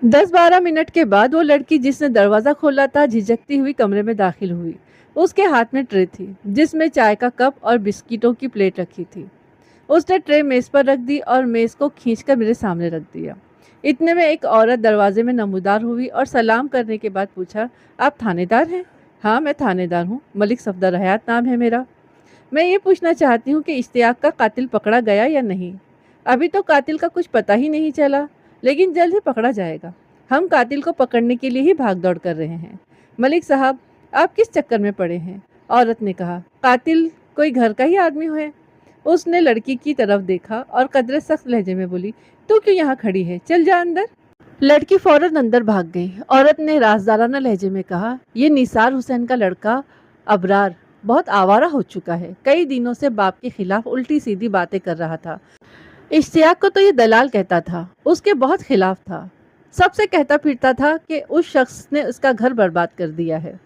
10-12 मिनट के बाद वो लड़की जिसने दरवाज़ा खोला था झिझकती हुई कमरे में दाखिल हुई। उसके हाथ में ट्रे थी जिसमें चाय का कप और बिस्किटों की प्लेट रखी थी। उसने ट्रे मेज पर रख दी और मेज को खींचकर मेरे सामने रख दिया। इतने में एक औरत दरवाजे में नमूदार हुई और सलाम करने के बाद पूछा, आप थानेदार हैं? हाँ, मैं थानेदार हूँ, मलिक सफदर हयात नाम है मेरा। मैं ये पूछना चाहती हूँ कि इश्तियाक का कातिल पकड़ा गया या नहीं? अभी तो कातिल का कुछ पता ही नहीं चला, लेकिन जल्द ही पकड़ा जाएगा। हम कातिल को पकड़ने के लिए ही भाग दौड़ कर रहे हैं। मलिक साहब, आप किस चक्कर में पड़े हैं? औरत ने कहा, कातिल कोई घर का ही आदमी है। उसने लड़की की तरफ देखा और कदरे सख्त लहजे में बोली, तू क्यों यहाँ खड़ी है, चल जा अंदर। लड़की फौरन अंदर भाग गई। औरत ने राजदाराना लहजे में कहा, ये निसार हुसैन का लड़का अबरार बहुत आवारा हो चुका है। कई दिनों से बाप के खिलाफ उल्टी सीधी बातें कर रहा था। इश्तियाक को तो ये दलाल कहता था, उसके बहुत खिलाफ था। सबसे कहता फिरता था कि उस शख्स ने उसका घर बर्बाद कर दिया है।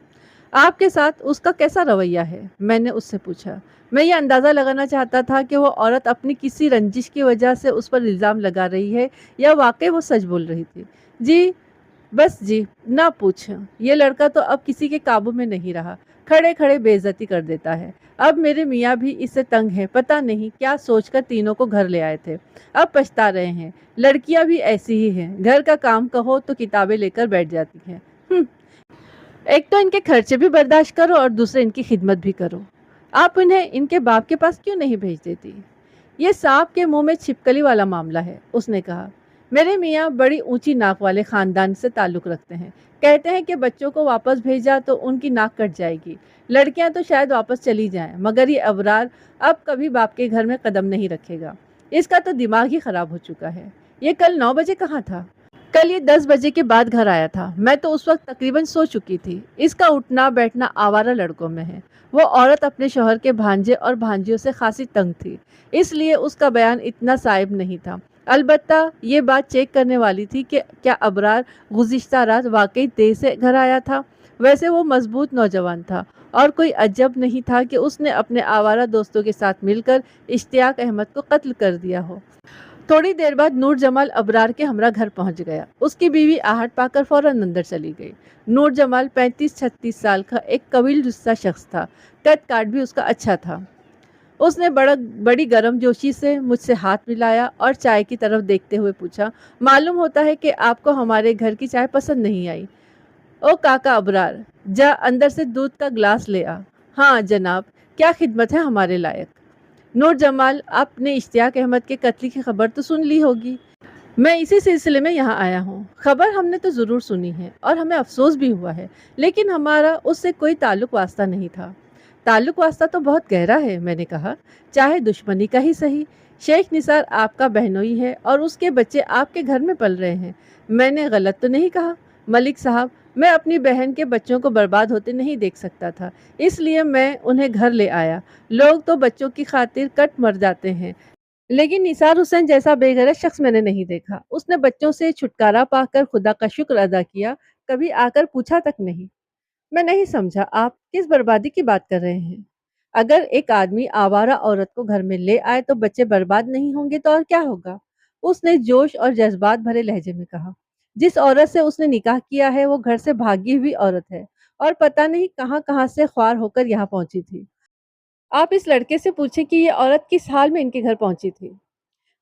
आपके साथ उसका कैसा रवैया है? मैंने उससे पूछा। मैं ये अंदाज़ा लगाना चाहता था कि वो औरत अपनी किसी रंजिश की वजह से उस पर इल्ज़ाम लगा रही है या वाकई वो सच बोल रही थी। जी, बस जी, ना पूछ। ये लड़का तो अब किसी के काबू में नहीं रहा, खड़े खड़े बेइज्जती कर देता है। अब मेरे मियाँ भी इससे तंग हैं, पता नहीं क्या सोचकर तीनों को घर ले आए थे, अब पछता रहे हैं। लड़कियां भी ऐसी ही हैं, घर का काम कहो तो किताबें लेकर बैठ जाती हैं। एक तो इनके खर्चे भी बर्दाश्त करो और दूसरे इनकी खिदमत भी करो। आप इन्हें इनके बाप के पास क्यों नहीं भेज देती? ये सांप के मुंह में छिपकली वाला मामला है, उसने कहा। मेरे मियाँ बड़ी ऊंची नाक वाले खानदान से ताल्लुक़ रखते हैं। कहते हैं कि बच्चों को वापस भेजा तो उनकी नाक कट जाएगी। लड़कियां तो शायद वापस चली जाएं, मगर ये अबरार अब कभी बाप के घर में कदम नहीं रखेगा। इसका तो दिमाग ही खराब हो चुका है। ये कल 9 बजे कहाँ था? कल ये 10 बजे के बाद घर आया था। मैं तो उस वक्त तकरीबन सो चुकी थी। इसका उठना बैठना आवारा लड़कों में है। वो औरत अपने शौहर के भांजे और भांजियों से खासी तंग थी, इसलिए उसका बयान इतना साइब नहीं था। अलबत्ता ये बात चेक करने वाली थी कि क्या अबरार गुज़िश्ता रात वाकई देर से घर आया था। वैसे वो मजबूत नौजवान था और कोई अजब नहीं था कि उसने अपने आवारा दोस्तों के साथ मिलकर इश्तियाक अहमद को कत्ल कर दिया हो। थोड़ी देर बाद नूर जमाल अबरार के हमरा घर पहुंच गया। उसकी बीवी आहट पाकर फौरन अंदर चली गई। नूर जमाल 35-36 साल का एक कबील जुस्सा शख्स था। कद काट भी उसका अच्छा था। उसने बड़ी गर्मजोशी से मुझसे हाथ मिलाया और चाय की तरफ देखते हुए पूछा, मालूम होता है कि आपको हमारे घर की चाय पसंद नहीं आई। ओ काका अबरार, जा अंदर से दूध का गिलास ले आ। हाँ जनाब, क्या खिदमत है हमारे लायक? नूर जमाल, आपने इश्तियाक अहमद के कत्ल की खबर तो सुन ली होगी। मैं इसी सिलसिले में यहाँ आया हूँ। खबर हमने तो ज़रूर सुनी है और हमें अफसोस भी हुआ है, लेकिन हमारा उससे कोई ताल्लुक वास्ता नहीं था। ताल्लुक वास्ता तो बहुत गहरा है, मैंने कहा, चाहे दुश्मनी का ही सही। शेख निसार आपका बहनोई है और उसके बच्चे आपके घर में पल रहे हैं। मैंने गलत तो नहीं कहा? मलिक साहब, मैं अपनी बहन के बच्चों को बर्बाद होते नहीं देख सकता था, इसलिए मैं उन्हें घर ले आया। लोग तो बच्चों की खातिर कट मर जाते हैं, लेकिन निसार हुसैन जैसा बेगैरत शख्स मैंने नहीं देखा। उसने बच्चों से छुटकारा पाकर खुदा का शुक्र अदा किया, कभी आकर पूछा तक नहीं। मैं नहीं समझा, आप किस बर्बादी की बात कर रहे हैं? अगर एक आदमी आवारा औरत को घर में ले आए तो बच्चे बर्बाद नहीं होंगे तो और क्या होगा? उसने जोश और जज्बात भरे लहजे में कहा। जिस औरत से उसने निकाह किया है वो घर से भागी हुई औरत है और पता नहीं कहाँ कहाँ से ख्वार होकर यहाँ पहुंची थी। आप इस लड़के से पूछें कि ये औरत किस हाल में इनके घर पहुंची थी।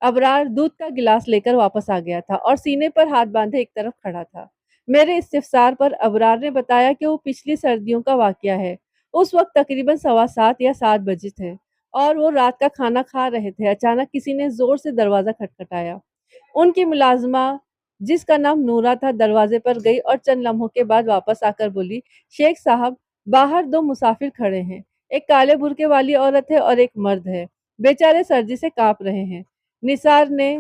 अबरार दूध का गिलास लेकर वापस आ गया था और सीने पर हाथ बांधे एक तरफ खड़ा था। मेरे इस्तिफसार पर अबरार ने बताया कि वो पिछली सर्दियों का वाकया है। उस वक्त तकरीबन 7:15 या 7 बजे थे और वो रात का खाना खा रहे थे। अचानक किसी ने जोर से दरवाजा खटखटाया। उनकी मुलाजमा, जिसका नाम नूरा था, दरवाजे पर गई और चंद लम्हों के बाद वापस आकर बोली, शेख साहब, बाहर 2 मुसाफिर खड़े हैं। एक काले बुर्के वाली औरत है और एक मर्द है। बेचारे सर्दी से कांप रहे हैं। निसार ने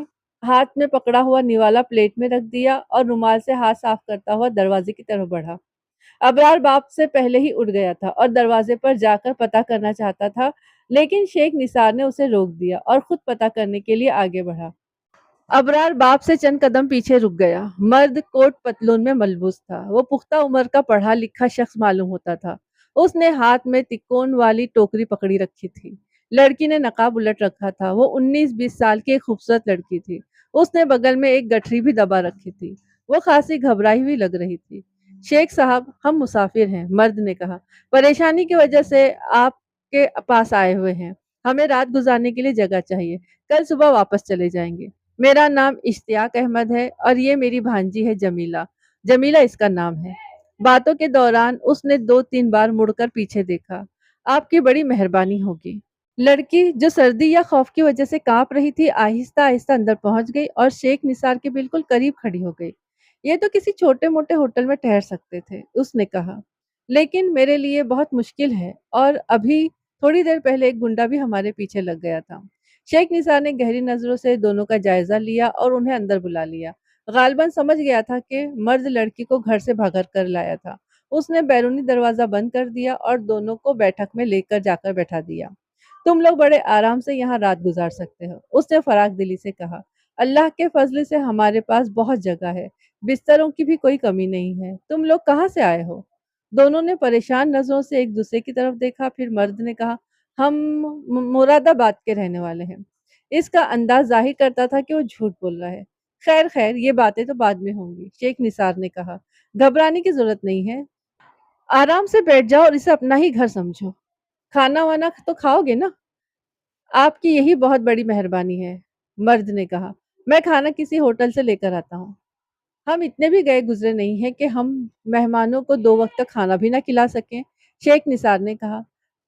हाथ में पकड़ा हुआ निवाला प्लेट में रख दिया और रुमाल से हाथ साफ करता हुआ दरवाजे की तरफ बढ़ा। अबरार बाप से पहले ही उठ गया था और दरवाजे पर जाकर पता करना चाहता था, लेकिन शेख निसार ने उसे रोक दिया और खुद पता करने के लिए आगे बढ़ा। अबरार बाप से चंद कदम पीछे रुक गया। मर्द कोट पतलून में मलबूस था। वो पुख्ता उम्र का पढ़ा लिखा शख्स मालूम होता था। उसने हाथ में तिकोन वाली टोकरी पकड़ी रखी थी। लड़की ने नकाब उलट रखा था। वो 19-20 साल की एक खूबसूरत लड़की थी। उसने बगल में एक गठरी भी दबा रखी थी। वो खासी घबराई हुई लग रही थी। शेख साहब, हम मुसाफिर हैं, मर्द ने कहा। परेशानी की वजह से आपके पास आए हुए हैं। हमें रात गुजारने के लिए जगह चाहिए। कल सुबह वापस चले जाएंगे। मेरा नाम इश्तियाक अहमद है और ये मेरी भांजी है जमीला। जमीला इसका नाम है। बातों के दौरान उसने 2-3 बार मुड़कर पीछे देखा। आपकी बड़ी मेहरबानी होगी। लड़की जो सर्दी या खौफ की वजह से कांप रही थी, आहिस्ता आहिस्ता अंदर पहुंच गई और शेख निसार के बिल्कुल करीब खड़ी हो गई। ये तो किसी छोटे मोटे होटल में ठहर सकते थे, उसने कहा, लेकिन मेरे लिए बहुत मुश्किल है और अभी थोड़ी देर पहले एक गुंडा भी हमारे पीछे लग गया था। शेख निसार ने गहरी नजरों से दोनों का जायजा लिया और उन्हें अंदर बुला लिया। गालिबन समझ गया था कि मर्द लड़की को घर से भगा कर लाया था। उसने बैरूनी दरवाजा बंद कर दिया और दोनों को बैठक में लेकर जाकर बैठा दिया। तुम लोग बड़े आराम से यहाँ रात गुजार सकते हो, उसने फराग दिली से कहा। अल्लाह के फजल से हमारे पास बहुत जगह है, बिस्तरों की भी कोई कमी नहीं है। तुम लोग कहाँ से आए हो? दोनों ने परेशान नजरों से एक दूसरे की तरफ देखा। फिर मर्द ने कहा, हम मुरादाबाद के रहने वाले हैं। इसका अंदाज जाहिर करता था कि वो झूठ बोल रहा है। खैर खैर, ये बातें तो बाद में होंगी, शेख निसार ने कहा। घबराने की जरूरत नहीं है, आराम से बैठ जाओ और इसे अपना ही घर समझो। खाना वाना तो खाओगे ना? आपकी यही बहुत बड़ी मेहरबानी है, मर्द ने कहा। मैं खाना किसी होटल से लेकर आता हूँ। हम इतने भी गए गुजरे नहीं हैं कि हम मेहमानों को 2 वक्त तक खाना भी ना खिला सकें, शेख निसार ने कहा।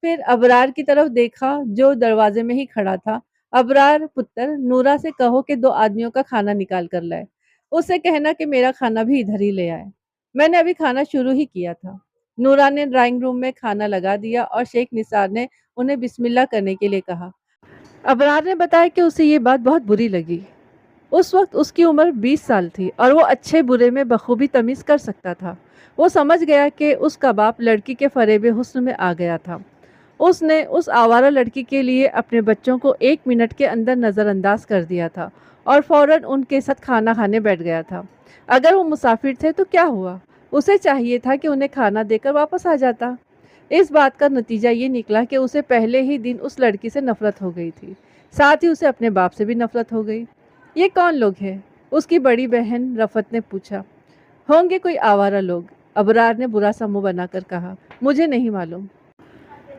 फिर अबरार की तरफ देखा जो दरवाजे में ही खड़ा था। अबरार पुत्र, नूरा से कहो कि 2 आदमियों का खाना निकाल कर लाए। उससे कहना कि मेरा खाना भी इधर ही ले आए। मैंने अभी खाना शुरू ही किया था। नूरा ने ड्राइंग रूम में खाना लगा दिया और शेख निसार ने उन्हें बिस्मिल्लाह करने के लिए कहा। अबरार ने बताया कि उसे ये बात बहुत बुरी लगी। उस वक्त उसकी उम्र 20 साल थी और वो अच्छे बुरे में बखूबी तमीज़ कर सकता था। वो समझ गया कि उसका बाप लड़की के फरेब हुस्न में आ गया था। उसने उस आवारा लड़की के लिए अपने बच्चों को 1 मिनट के अंदर नज़रअंदाज कर दिया था और फौरन उनके साथ खाना खाने बैठ गया था। अगर वो मुसाफिर थे तो क्या हुआ? उसे चाहिए था कि उन्हें खाना देकर वापस आ जाता। इस बात का नतीजा ये निकला कि उसे पहले ही दिन उस लड़की से नफरत हो गई थी। साथ ही उसे अपने बाप से भी नफरत हो गई। ये कौन लोग हैं? उसकी बड़ी बहन रफत ने पूछा। होंगे कोई आवारा लोग, अबरार ने बुरा सा मुंह बनाकर कहा। मुझे नहीं मालूम।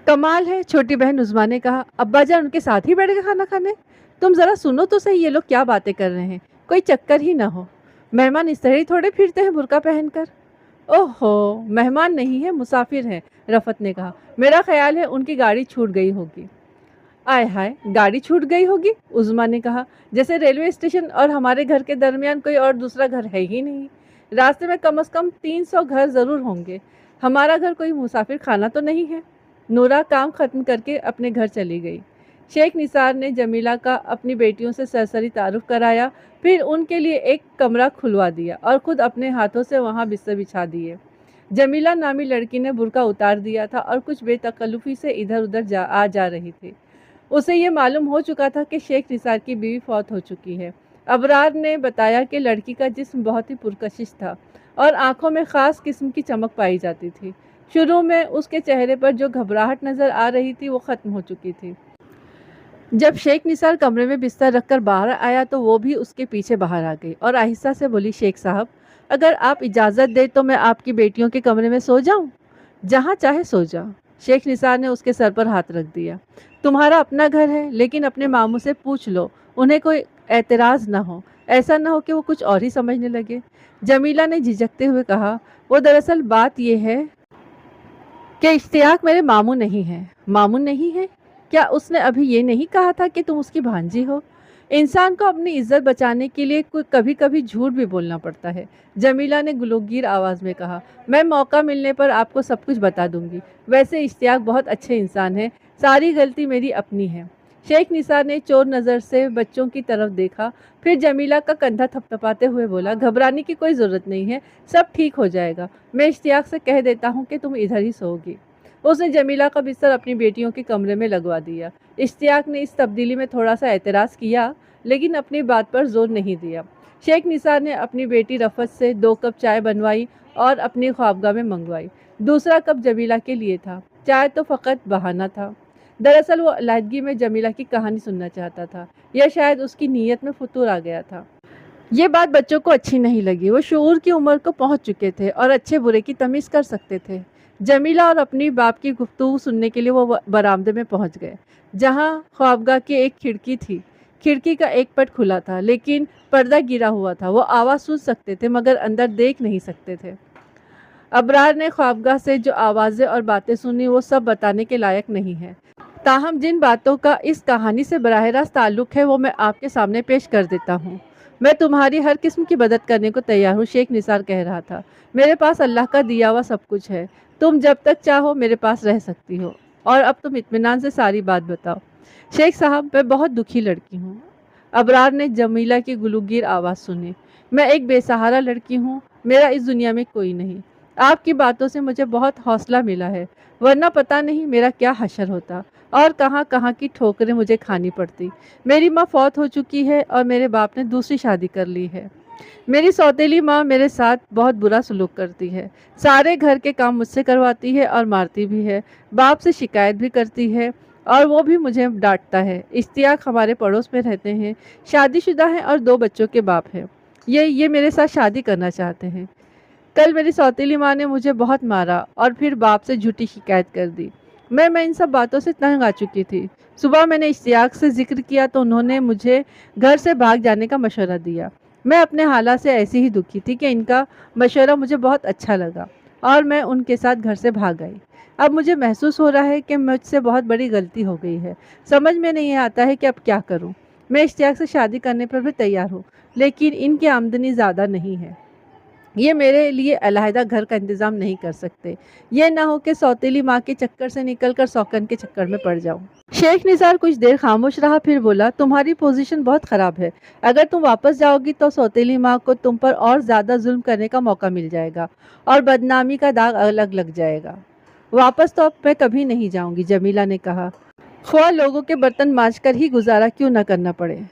कमाल है, छोटी बहन उज़मा ने कहा। अब्बा जान उनके साथ ही बैठ गए खाना खाने? तुम जरा सुनो तो सही, ये लोग क्या बातें कर रहे हैं, कोई चक्कर ही ना हो। मेहमान इस तरह ही थोड़े फिरते हैं बुर्का पहनकर। ओहो, मेहमान नहीं है, मुसाफिर हैं, रफत ने कहा। मेरा ख्याल है उनकी गाड़ी छूट गई होगी। आय हाय, गाड़ी छूट गई होगी, उज़मा ने कहा। जैसे रेलवे स्टेशन और हमारे घर के दरमियान कोई और दूसरा घर है ही नहीं। रास्ते में कम से कम 300 घर ज़रूर होंगे। हमारा घर कोई मुसाफिर खाना तो नहीं है। नूरा काम ख़त्म करके अपने घर चली गई। शेख निसार ने जमीला का अपनी बेटियों से सरसरी तारुफ कराया, फिर उनके लिए एक कमरा खुलवा दिया और ख़ुद अपने हाथों से वहाँ बिस्तर बिछा दिए। जमीला नामी लड़की ने बुर्का उतार दिया था और कुछ बेतकल्लुफ़ी से इधर उधर आ जा रही थी। उसे ये मालूम हो चुका था कि शेख निसार की बीवी फौत हो चुकी है। अबरार ने बताया कि लड़की का जिस्म बहुत ही पुरकशिश था और आंखों में ख़ास किस्म की चमक पाई जाती थी। शुरू में उसके चेहरे पर जो घबराहट नज़र आ रही थी वो ख़त्म हो चुकी थी। जब शेख निसार कमरे में बिस्तर रखकर बाहर आया तो वो भी उसके पीछे बाहर आ गई और आहिस्ता से बोली, शेख साहब, अगर आप इजाज़त दें तो मैं आपकी बेटियों के कमरे में सो जाऊं? जहाँ चाहे सो जाओ। शेख निसार ने उसके सर पर हाथ रख दिया। तुम्हारा अपना घर है, लेकिन अपने मामू से पूछ लो, उन्हें कोई एतराज़ ना हो। ऐसा ना हो कि वो कुछ और ही समझने लगे। जमीला ने झिझकते हुए कहा, वो दरअसल बात यह है कि इश्तियाक मेरे मामू नहीं है। मामू नहीं है? क्या उसने अभी ये नहीं कहा था कि तुम उसकी भांजी हो? इंसान को अपनी इज्जत बचाने के लिए कभी कभी झूठ भी बोलना पड़ता है, जमीला ने गुलोगीर आवाज़ में कहा। मैं मौका मिलने पर आपको सब कुछ बता दूंगी। वैसे इश्तियाक बहुत अच्छे इंसान है, सारी गलती मेरी अपनी है। शेख निसार ने चोर नज़र से बच्चों की तरफ देखा, फिर जमीला का कंधा थपथपाते हुए बोला, घबराने की कोई ज़रूरत नहीं है, सब ठीक हो जाएगा। मैं इश्तियाक से कह देता हूँ कि तुम इधर ही सोओगी। उसने जमीला का बिस्तर अपनी बेटियों के कमरे में लगवा दिया। इश्तियाक ने इस तब्दीली में थोड़ा सा एतराज़ किया, लेकिन अपनी बात पर जोर नहीं दिया। शेख निसार ने अपनी बेटी रफत से 2 कप चाय बनवाई और अपनी ख्वाबगाह में मंगवाई। दूसरा कप जमीला के लिए था। चाय तो फ़कत बहाना था। दरअसल वो अलहदगी में जमीला की कहानी सुनना चाहता था, या शायद उसकी नीयत में फतूर आ गया था। ये बात बच्चों को अच्छी नहीं लगी। वो शऊर की उम्र को पहुंच चुके थे और अच्छे बुरे की तमीज़ कर सकते थे। जमीला और अपनी बाप की गुफ्तगू सुनने के लिए वो बरामदे में पहुंच गए, जहां ख्वाबगाह की एक खिड़की थी। खिड़की का एक पट खुला था, लेकिन पर्दा गिरा हुआ था। वो आवाज़ सुन सकते थे, मगर अंदर देख नहीं सकते थे। अबरार ने ख्वाबगाह से जो आवाज़ें और बातें सुनी, वो सब बताने के लायक नहीं है। ताहम जिन बातों का इस कहानी से बराह रास्त ताल्लुक़ है, वो मैं आपके सामने पेश कर देता हूँ। मैं तुम्हारी हर किस्म की मदद करने को तैयार हूँ, शेख निसार कह रहा था। मेरे पास अल्लाह का दिया हुआ सब कुछ है। तुम जब तक चाहो मेरे पास रह सकती हो, और अब तुम इत्मीनान से सारी बात बताओ। शेख साहब, मैं बहुत दुखी लड़की हूँ। अबरार ने जमीला की गुलूगीर आवाज़ सुनी। मैं एक बेसहारा लड़की हूँ, मेरा इस दुनिया में कोई नहीं। आपकी बातों से मुझे बहुत हौसला मिला है, वरना पता नहीं मेरा क्या हशर होता और कहाँ कहाँ की ठोकरें मुझे खानी पड़ती। मेरी माँ फौत हो चुकी है और मेरे बाप ने दूसरी शादी कर ली है। मेरी सौतेली माँ मेरे साथ बहुत बुरा सलूक करती है। सारे घर के काम मुझसे करवाती है और मारती भी है। बाप से शिकायत भी करती है और वो भी मुझे डांटता है। इश्तियाक हमारे पड़ोस में रहते हैं, शादीशुदा हैं और 2 बच्चों के बाप हैं। ये मेरे साथ शादी करना चाहते हैं। कल मेरी सौतेली माँ ने मुझे बहुत मारा और फिर बाप से झूठी शिकायत कर दी। मैं इन सब बातों से तंग आ चुकी थी। सुबह मैंने इश्तियाक से जिक्र किया तो उन्होंने मुझे घर से भाग जाने का मशवरा दिया। मैं अपने हालात से ऐसी ही दुखी थी कि इनका मशवरा मुझे बहुत अच्छा लगा और मैं उनके साथ घर से भाग आई। अब मुझे महसूस हो रहा है कि मुझसे बहुत बड़ी गलती हो गई है। समझ में नहीं आता है कि अब क्या करूं। मैं इश्तियाक से शादी करने पर भी तैयार हूं, लेकिन इनकी आमदनी ज़्यादा नहीं है। ये मेरे लिए अलहदा घर का इंतज़ाम नहीं कर सकते। ये ना हो कि सौतेली माँ के चक्कर से निकलकर सौकन के चक्कर में पड़ जाऊं। शेख निसार कुछ देर खामोश रहा, फिर बोला, तुम्हारी पोजीशन बहुत ख़राब है। अगर तुम वापस जाओगी तो सौतेली माँ को तुम पर और ज़्यादा जुल्म करने का मौका मिल जाएगा और बदनामी का दाग अलग लग जाएगा। वापस तो अब मैं कभी नहीं जाऊंगी, जमीला ने कहा। ख्वाह लोगों के बर्तन मांज कर ही गुजारा क्यों न करना पड़े।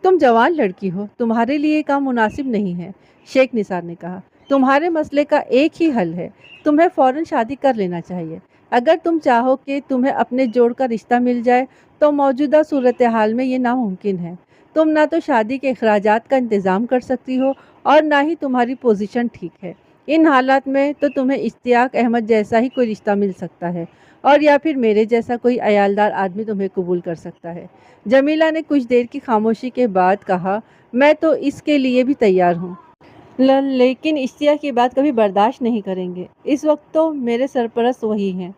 तुम जवान लड़की हो, तुम्हारे लिए ये काम मुनासिब नहीं है, शेख निसार ने कहा। तुम्हारे मसले का एक ही हल है, तुम्हें फ़ौरन शादी कर लेना चाहिए। अगर तुम चाहो कि तुम्हें अपने जोड़ का रिश्ता मिल जाए तो मौजूदा सूरत हाल में ये नामुमकिन है। तुम ना तो शादी के अखराजात का इंतज़ाम कर सकती हो और ना ही तुम्हारी पोजीशन ठीक है। इन हालात में तो तुम्हें इश्तियाक अहमद जैसा ही कोई रिश्ता मिल सकता है, और या फिर मेरे जैसा कोई अयालदार आदमी तुम्हें कबूल कर सकता है। जमीला ने कुछ देर की खामोशी के बाद कहा, मैं तो इसके लिए भी तैयार हूँ, लेकिन इश्तियाक की बात कभी बर्दाश्त नहीं करेंगे। इस वक्त तो मेरे सरपरस्त वही हैं,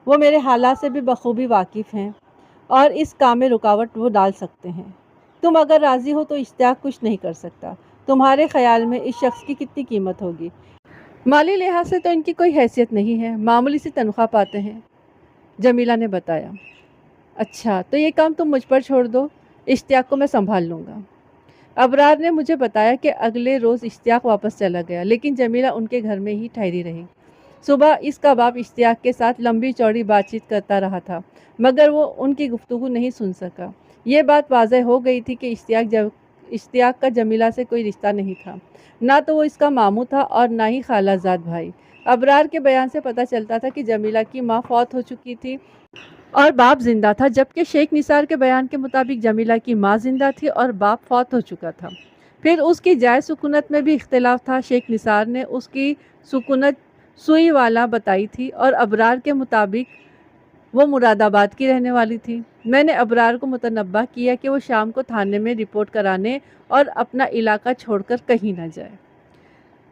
वो मेरे हालात से भी बखूबी वाकिफ़ हैं और इस काम में रुकावट वो डाल सकते हैं। तुम अगर राज़ी हो तो इश्तियाक कुछ नहीं कर सकता। तुम्हारे ख्याल में इस शख्स की कितनी कीमत होगी? माली लिहाज से तो इनकी कोई हैसियत नहीं है, मामूली सी तनख्वाह पाते हैं, जमीला ने बताया। अच्छा, तो ये काम तुम मुझ पर छोड़ दो, इश्तियाक को मैं संभाल लूँगा। अबरार ने मुझे बताया कि अगले रोज़ इश्तियाक वापस चला गया, लेकिन जमीला उनके घर में ही ठहरी रही। सुबह इसका बाप इश्तियाक के साथ लंबी चौड़ी बातचीत करता रहा था, मगर वो उनकी गुफ्तगू नहीं सुन सका। ये बात वाज़ह हो गई थी कि इश्तियाक का जमीला से कोई रिश्ता नहीं था। ना तो वो इसका मामू था और ना ही खालाजाद भाई। अबरार के बयान से पता चलता था कि जमीला की माँ फौत हो चुकी थी और बाप जिंदा था, जबकि शेख निसार के बयान के मुताबिक जमीला की माँ जिंदा थी और बाप फौत हो चुका था। फिर उसकी जायज़ सुकूनत में भी इख्तिलाफ था। शेख निसार ने उसकी सुकूनत सुई वाला बताई थी और अबरार के मुताबिक वो मुरादाबाद की रहने वाली थी। मैंने अबरार को मुतनब्बा किया कि वो शाम को थाने में रिपोर्ट कराने और अपना इलाका छोड़कर कहीं ना जाए।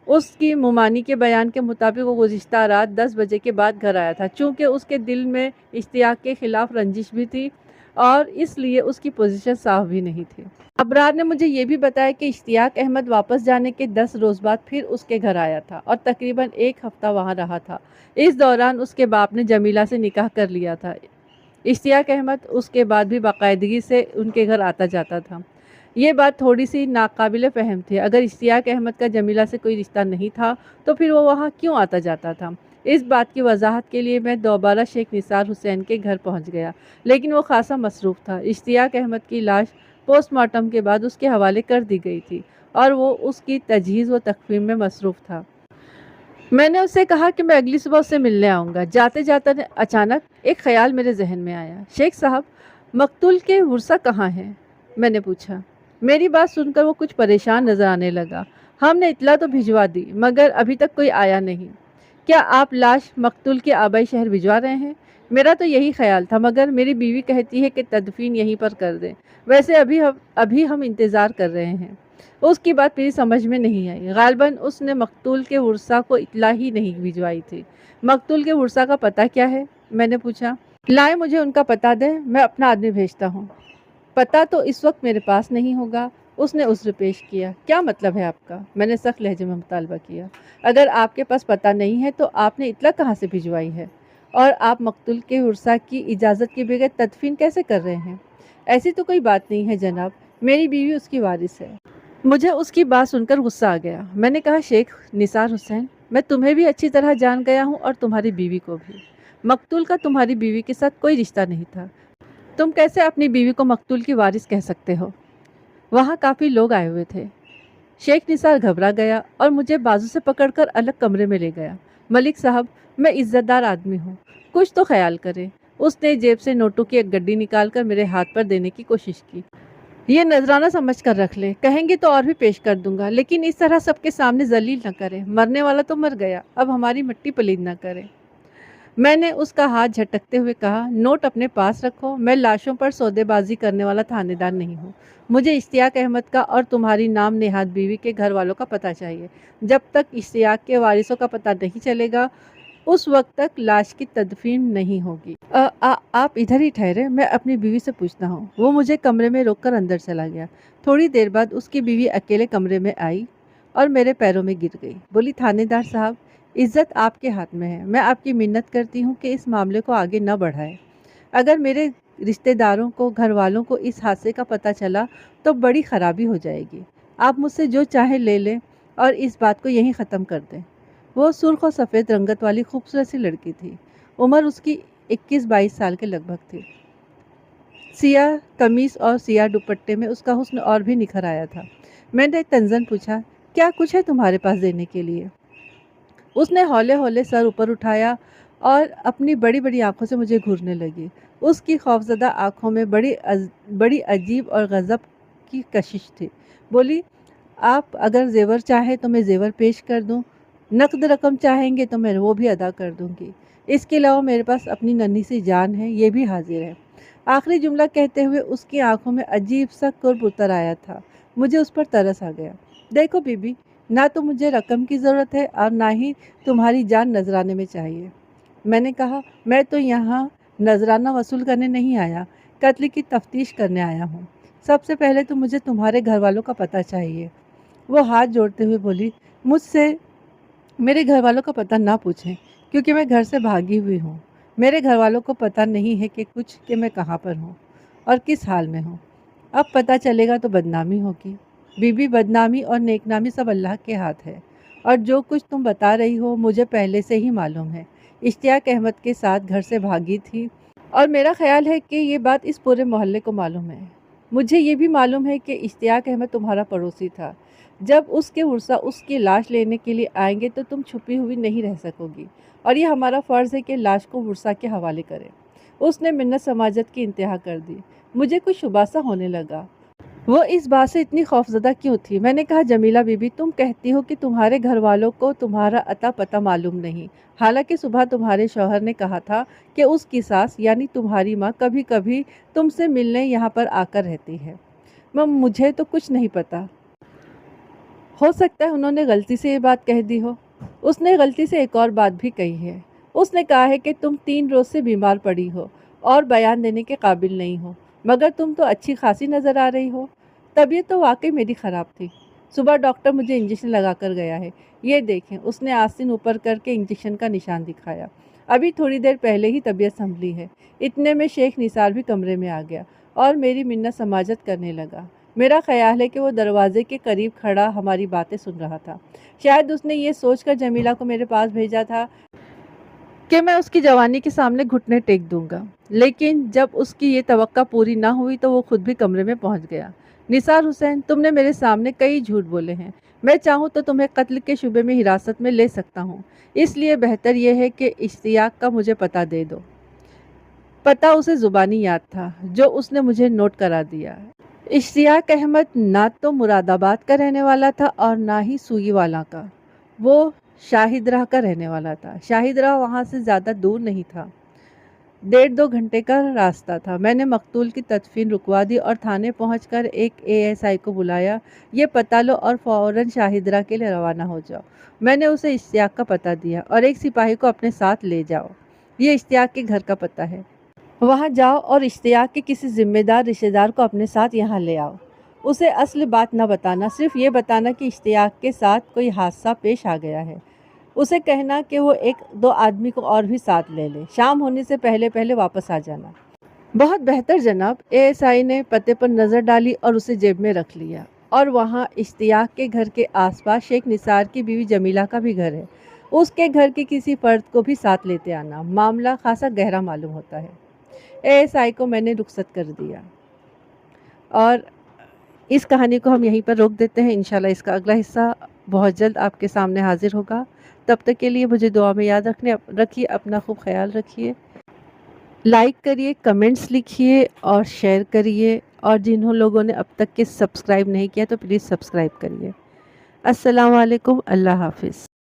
उसकी मुमानी के बयान के मुताबिक वो गुज़िश्ता रात 10 बजे के बाद घर आया था। चूँकि उसके दिल में इश्तियाक के ख़िलाफ़ रंजिश भी थी और इसलिए उसकी पोजीशन साफ भी नहीं थी। अबरार ने मुझे ये भी बताया कि इश्तियाक अहमद वापस जाने के 10 रोज़ बाद फिर उसके घर आया था और तकरीबन 1 हफ़्ता वहाँ रहा था। इस दौरान उसके बाप ने जमीला से निकाह कर लिया था। इश्तियाक अहमद उसके बाद भी बाकायदगी से उनके घर आता जाता था। ये बात थोड़ी सी नाकाबिले फ़हम थी। अगर इश्तियाक अहमद का जमीला से कोई रिश्ता नहीं था तो फिर वो वहाँ क्यों आता जाता था? इस बात की वजाहत के लिए मैं दोबारा शेख निसार हुसैन के घर पहुँच गया, लेकिन वो खासा मसरूफ़ था। इश्तियाक अहमद की लाश पोस्टमार्टम के बाद उसके हवाले कर दी गई थी और वो उसकी तजहीज़ व तकफ़ीन में मसरूफ़ था। मैंने उससे कहा कि मैं अगली सुबह उससे मिलने आऊँगा। जाते जाते अचानक एक ख़याल मेरे जहन में आया। शेख साहब, मकतूल के वर्सा कहाँ हैं? मैंने पूछा। मेरी बात सुनकर वो कुछ परेशान नज़र आने लगा। हमने इतला तो भिजवा दी, मगर अभी तक कोई आया नहीं। क्या आप लाश मकतूल के आबाई शहर भिजवा रहे हैं? मेरा तो यही ख्याल था, मगर मेरी बीवी कहती है कि तदफीन यहीं पर कर दें। वैसे अभी हम इंतज़ार कर रहे हैं। उसकी बात मेरी समझ में नहीं आई। गालिबन उसने मकतूल के वर्सा को इत्तला ही नहीं भिजवाई थी। मकतूल के वर्सा का पता क्या है? मैंने पूछा। लाए मुझे उनका पता दें, मैं अपना आदमी भेजता हूँ। पता तो इस वक्त मेरे पास नहीं होगा। उसने उज़्र पेश किया। क्या मतलब है आपका? मैंने सख्त लहजे में मुतालबा किया। अगर आपके पास पता नहीं है तो आपने इत्तला कहाँ से भिजवाई है? और आप मकतूल के उर्सा की इजाज़त के बगैर तदफीन कैसे कर रहे हैं? ऐसी तो कोई बात नहीं है जनाब, मेरी बीवी उसकी वारिस है। मुझे उसकी बात सुनकर गुस्सा आ गया। मैंने कहा, शेख निसार हुसैन, मैं तुम्हें भी अच्छी तरह जान गया हूँ और तुम्हारी बीवी को भी। मकतूल का तुम्हारी बीवी के साथ कोई रिश्ता नहीं था। तुम कैसे अपनी बीवी को मकतूल की वारिस कह सकते हो? वहाँ काफ़ी लोग आए हुए थे। शेख निसार घबरा गया और मुझे बाजू से पकड़कर अलग कमरे में ले गया। मलिक साहब, मैं इज्जतदार आदमी हूँ, कुछ तो ख्याल करें। उसने जेब से नोटों की एक गड्डी निकालकर मेरे हाथ पर देने की कोशिश की। ये नजराना समझ कर रख ले, कहेंगे तो और भी पेश कर दूंगा, लेकिन इस तरह सबके सामने जलील न करे। मरने वाला तो मर गया, अब हमारी मिट्टी पलीद न करे। मैंने उसका हाथ झटकते हुए कहा, नोट अपने पास रखो, मैं लाशों पर सौदेबाजी करने वाला थानेदार नहीं हूँ। मुझे इश्तियाक अहमद का और तुम्हारी नाम नेहाद बीवी के घर वालों का पता चाहिए। जब तक इश्तियाक के वारिसों का पता नहीं चलेगा, उस वक्त तक लाश की तदफीन नहीं होगी। आप इधर ही ठहरे, मैं अपनी बीवी से पूछता हूँ। वो मुझे कमरे में रोककर अंदर चला गया। थोड़ी देर बाद उसकी बीवी अकेले कमरे में आई और मेरे पैरों में गिर गई। बोली, थानेदार साहब, इज्जत आपके हाथ में है। मैं आपकी मिन्नत करती हूँ कि इस मामले को आगे न बढ़ाएं। अगर मेरे रिश्तेदारों को, घर वालों को इस हादसे का पता चला तो बड़ी खराबी हो जाएगी। आप मुझसे जो चाहे ले लें और इस बात को यहीं ख़त्म कर दें। वो सुर्ख और सफ़ेद रंगत वाली खूबसूरत सी लड़की थी। उम्र उसकी 21-22 साल के लगभग थी। सियाह कमीज और सियाह दुपट्टे में उसका हुस्न और भी निखर आया था। मैंने तंजन पूछा, क्या कुछ है तुम्हारे पास देने के लिए? उसने हौले हौले सर ऊपर उठाया और अपनी बड़ी बड़ी आंखों से मुझे घूरने लगी। उसकी खौफजदा आंखों में बड़ी अजीब और गज़ब की कशिश थी। बोली, आप अगर जेवर चाहे तो मैं जेवर पेश कर दूं, नकद रकम चाहेंगे तो मैं वो भी अदा कर दूंगी। इसके अलावा मेरे पास अपनी नन्ही सी जान है, ये भी हाजिर है। आखिरी जुमला कहते हुए उसकी आंखों में अजीब सा कुर्ब उतर आया था। मुझे उस पर तरस आ गया। देखो बीबी, ना तो मुझे रकम की ज़रूरत है और ना ही तुम्हारी जान नजराने में चाहिए। मैंने कहा, मैं तो यहाँ नजराना वसूल करने नहीं आया, कत्ल की तफ्तीश करने आया हूँ। सबसे पहले तो मुझे तुम्हारे घर वालों का पता चाहिए। वो हाथ जोड़ते हुए बोली, मुझसे मेरे घर वालों का पता ना पूछें, क्योंकि मैं घर से भागी हुई हूँ। मेरे घर वालों को पता नहीं है कि मैं कहाँ पर हूँ और किस हाल में हूँ। अब पता चलेगा तो बदनामी होगी। बीबी, बदनामी और नेकनामी सब अल्लाह के हाथ है, और जो कुछ तुम बता रही हो मुझे पहले से ही मालूम है। इश्तियाक अहमद के साथ घर से भागी थी और मेरा ख्याल है कि ये बात इस पूरे मोहल्ले को मालूम है। मुझे ये भी मालूम है कि इश्तियाक अहमद तुम्हारा पड़ोसी था। जब उसके उर्सा उसकी लाश लेने के लिए आएंगे तो तुम छुपी हुई नहीं रह सकोगी, और ये हमारा फ़र्ज़ है कि लाश को उर्सा के हवाले करें। उसने मिन्नत समाजत की इंतहा कर दी। मुझे कुछ शुबा सा होने लगा। वो इस बात से इतनी खौफजदा क्यों थी? मैंने कहा, जमीला बीबी, तुम कहती हो कि तुम्हारे घर वालों को तुम्हारा अता पता मालूम नहीं। हालांकि सुबह तुम्हारे शौहर ने कहा था कि उसकी सास यानी तुम्हारी माँ कभी कभी तुमसे मिलने यहाँ पर आकर रहती है। मुझे तो कुछ नहीं पता। हो सकता है उन्होंने गलती से ये बात कह दी हो। उसने गलती से एक और बात भी कही है। उसने कहा है कि तुम 3 रोज़ से बीमार पड़ी हो और बयान देने के काबिल नहीं हो, मगर तुम तो अच्छी खासी नज़र आ रही हो। तबीयत तो वाकई मेरी ख़राब थी। सुबह डॉक्टर मुझे इंजेक्शन लगा कर गया है। ये देखें। उसने आस्तीन ऊपर करके इंजेक्शन का निशान दिखाया। अभी थोड़ी देर पहले ही तबीयत संभली है। इतने में शेख निसार भी कमरे में आ गया और मेरी मिन्नत समाजत करने लगा। मेरा ख्याल है कि वो दरवाजे के करीब खड़ा हमारी बातें सुन रहा था। शायद उसने ये सोचकर जमीला को मेरे पास भेजा था कि मैं उसकी जवानी के सामने घुटने टेक दूंगा, लेकिन जब उसकी ये तवक्का पूरी ना हुई तो वो खुद भी कमरे में पहुंच गया। निसार हुसैन, तुमने मेरे सामने कई झूठ बोले हैं। मैं चाहूँ तो तुम्हें कत्ल के शुबे में हिरासत में ले सकता हूँ, इसलिए बेहतर यह है कि इश्तियाक का मुझे पता दे दो। पता उसे ज़ुबानी याद था, जो उसने मुझे नोट करा दिया। इश्तियाक अहमद ना तो मुरादाबाद का रहने वाला था और ना ही सूई वाला का। वो शाहिदरा का रहने वाला था। शाहिदरा वहाँ से ज़्यादा दूर नहीं था, 1.5-2 घंटे का रास्ता था। मैंने मकतूल की तदफीन रुकवा दी और थाने पहुंचकर एक एएसआई को बुलाया। ये पता लो और फ़ौरन शाहिदरा के लिए रवाना हो जाओ। मैंने उसे इश्तियाक का पता दिया और एक सिपाही को अपने साथ ले जाओ। ये इश्तियाक के घर का पता है। वहाँ जाओ और इश्तियाक के किसी ज़िम्मेदार रिश्तेदार को अपने साथ यहाँ ले आओ। उसे असली बात न बताना, सिर्फ ये बताना कि इश्तियाक के साथ कोई हादसा पेश आ गया है। उसे कहना कि वो 1-2 आदमी को और भी साथ ले ले। शाम होने से पहले पहले वापस आ जाना। बहुत बेहतर जनाब। एएसआई ने पते पर नज़र डाली और उसे जेब में रख लिया। और वहाँ इश्तियाक के घर के आसपास शेख निसार की बीवी जमीला का भी घर है। उसके घर के किसी फर्द को भी साथ लेते आना। मामला खासा गहरा मालूम होता है। एएसआई को मैंने रुखसत कर दिया और इस कहानी को हम यहीं पर रोक देते हैं। इंशाल्लाह इसका अगला हिस्सा बहुत जल्द आपके सामने हाजिर होगा। तब तक के लिए मुझे दुआ में याद रखिए। अपना खूब ख्याल रखिए। लाइक करिए, कमेंट्स लिखिए और शेयर करिए। और जिन्हों लोगों ने अब तक के सब्सक्राइब नहीं किया तो प्लीज़ सब्सक्राइब करिए। अस्सलाम वालेकुम, अल्लाह हाफ़िज़।